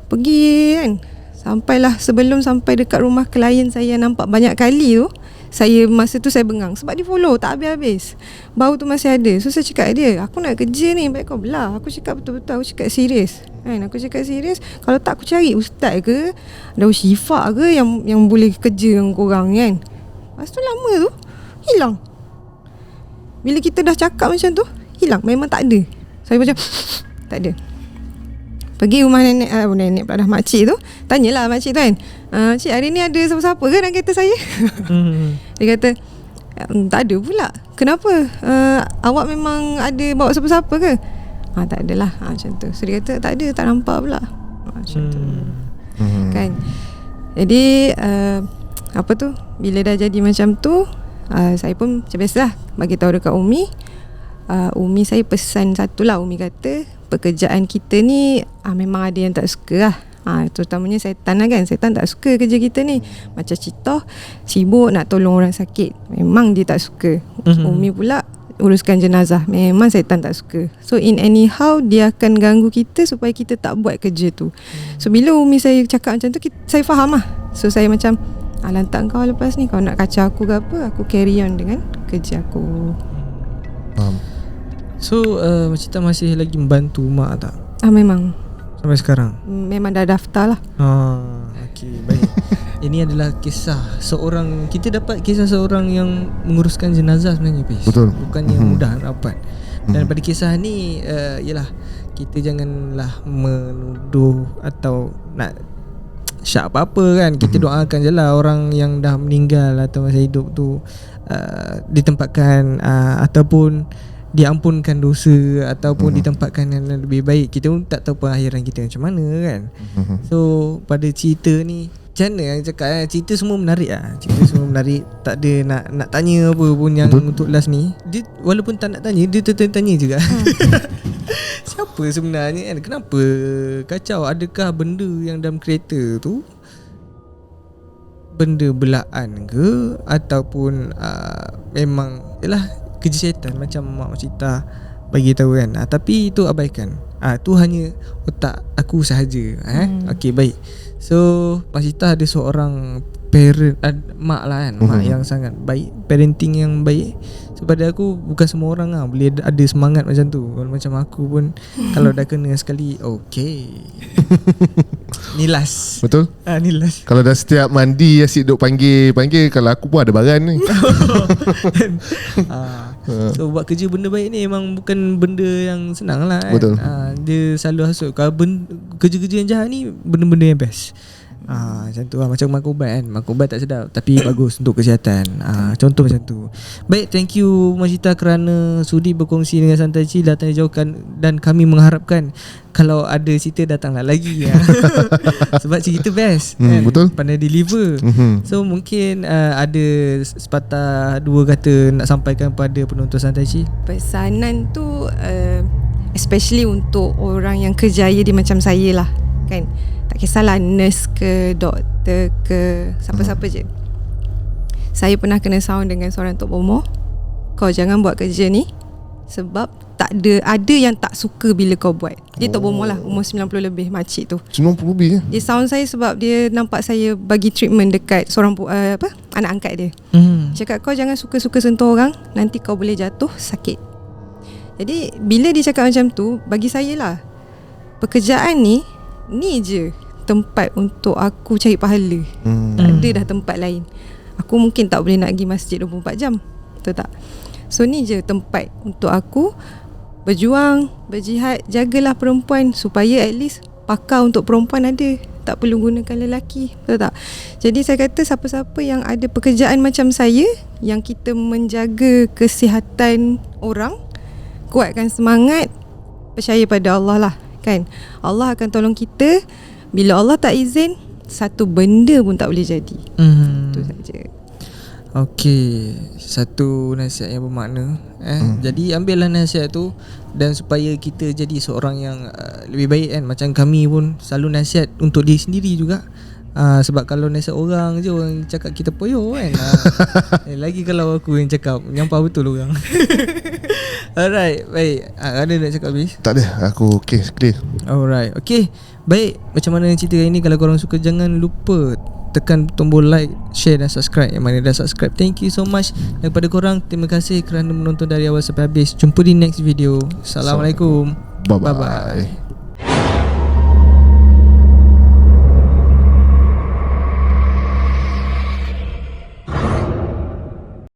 [SPEAKER 1] Pergi kan, sampailah sebelum sampai dekat rumah klien saya nampak banyak kali tu, saya masa tu saya bengang sebab dia follow tak habis-habis. Bau tu masih ada. So saya cakap dia, aku nak kerja ni, baik kau belah. Aku cakap betul-betul, aku cakap serius kan. Aku cakap serius, kalau tak aku cari ustaz ke, Daud Syifa ke yang boleh kerja dengan korang kan. Lepas tu lama tu hilang. Bila kita dah cakap macam tu, hilang. Memang tak ada. Saya macam tak ada. Pergi rumah nenek, nenek pula dah, makcik tu. Tanyalah makcik tu kan, cik hari ni ada siapa-siapa ke dalam kereta saya? Dia kata tak ada pula. Kenapa? Awak memang ada bawa siapa-siapa ke? Tak adalah, macam tu. So dia kata tak ada, tak nampak pula. Macam tu kan. Jadi apa tu, bila dah jadi macam tu, saya pun macam biasalah bagi tahu dekat Umi. Umi saya pesan satulah. Umi kata pekerjaan kita ni memang ada yang tak suka lah. Terutamanya setan lah kan. Setan tak suka kerja kita ni. Macam Citoh sibuk nak tolong orang sakit, memang dia tak suka. Umi pula uruskan jenazah, memang setan tak suka. So in anyhow dia akan ganggu kita supaya kita tak buat kerja tu. So bila Umi saya cakap macam tu, saya faham lah. So saya macam lantak kau lepas ni, kau nak kacau aku ke apa, aku carry on dengan kerja aku.
[SPEAKER 3] So Cita masih lagi membantu mak tak?
[SPEAKER 1] Memang
[SPEAKER 3] sampai sekarang?
[SPEAKER 1] Memang dah daftar lah.
[SPEAKER 3] Okay, baik. Ini adalah kisah seorang, kita dapat kisah seorang yang menguruskan jenazah sebenarnya, Pis.
[SPEAKER 2] Betul.
[SPEAKER 3] Bukannya mudah nak dapat. Dan pada kisah ni yalah, kita janganlah menuduh atau nak syak apa-apa kan. Kita doakan je lah orang yang dah meninggal atau masih hidup tu ditempatkan ataupun diampunkan dosa ataupun ditempatkan yang lebih baik. Kita pun tak tahu pengakhiran kita macam mana kan. So pada cerita ni macam mana yang cakap cerita semua menarik lah. Cerita semua menarik. Tak ada nak tanya apa pun yang untuk last ni. Dia walaupun tak nak tanya, dia tanya juga. Siapa sebenarnya kan? Kenapa kacau? Adakah benda yang dalam kereta tu benda belaan ke ataupun memang yalah kerja syaitan macam Mak Cita bagi tahu kan. Tapi itu abaikan. Tu hanya otak aku sahaja. Okey, baik. So Mak Cita ada seorang parent, mak lah kan, mak yang sangat baik, parenting yang baik. So pada aku bukan semua orang lah boleh ada semangat macam tu. Kalau macam aku pun kalau dah kena sekali, okay. Ni last.
[SPEAKER 2] Betul?
[SPEAKER 3] Ni last.
[SPEAKER 2] Kalau dah setiap mandi asyik duk panggil. Kalau aku pun ada baran ni.
[SPEAKER 3] So buat kerja benda baik ni memang bukan benda yang senang lah kan.
[SPEAKER 2] Betul.
[SPEAKER 3] Dia selalu hasut. Kalau kerja-kerja yang jahat ni benda-benda yang best. Macam tu lah. Macam makan ubat kan. Makan ubat tak sedap tapi bagus untuk kesihatan. Contoh macam tu. Baik, thank you Mak Cita kerana sudi berkongsi dengan Santai Chill, datang dijauhkan. Dan kami mengharapkan kalau ada cerita datanglah lagi. Sebab cerita best kan?
[SPEAKER 2] Betul.
[SPEAKER 3] Pandai deliver. So mungkin ada sepatah dua kata nak sampaikan pada penonton Santai Chill.
[SPEAKER 1] Pesanan tu especially untuk orang yang kerjaya dia macam saya lah kan. Tak kisahlah nurse ke doktor ke siapa-siapa je. Saya pernah kena sound dengan seorang tok bomoh, kau jangan buat kerja ni sebab tak ada yang tak suka bila kau buat. Dia tok bomoh lah, umur 90 lebih, makcik tu.
[SPEAKER 2] 90 lebih
[SPEAKER 1] Dia sound saya sebab dia nampak saya bagi treatment dekat seorang anak angkat dia. Cakap kau jangan suka-suka sentuh orang, nanti kau boleh jatuh sakit. Jadi bila dia cakap macam tu, bagi saya lah, pekerjaan ni je tempat untuk aku cari pahala. Ada dah tempat lain. Aku mungkin tak boleh nak pergi masjid 24 jam. Betul tak? So ni je tempat untuk aku berjuang, berjihad, jagalah perempuan supaya at least pakar untuk perempuan ada. Tak perlu gunakan lelaki. Betul tak? Jadi saya kata siapa-siapa yang ada pekerjaan macam saya, yang kita menjaga kesihatan orang, kuatkan semangat, percaya pada Allah lah kan. Allah akan tolong kita. Bila Allah tak izin, satu benda pun tak boleh jadi. Itu saja.
[SPEAKER 3] Okey, satu nasihat yang bermakna. Jadi ambillah nasihat tu dan supaya kita jadi seorang yang lebih baik kan. Macam kami pun selalu nasihat untuk diri sendiri juga. Sebab kalau nasihat orang je, orang cakap kita poyo kan. Lagi kalau aku yang cakap, nyampah betul orang. Alright, baik. Ada nak cakap habis?
[SPEAKER 2] Tak ada, aku clear.
[SPEAKER 3] Alright, okay. Baik, macam mana cerita ini? Kalau korang suka, jangan lupa tekan tombol like, share dan subscribe. Yang mana dah subscribe, thank you so much. Dan kepada korang, terima kasih kerana menonton dari awal sampai habis. Jumpa di next video. Assalamualaikum.
[SPEAKER 2] Bye-bye.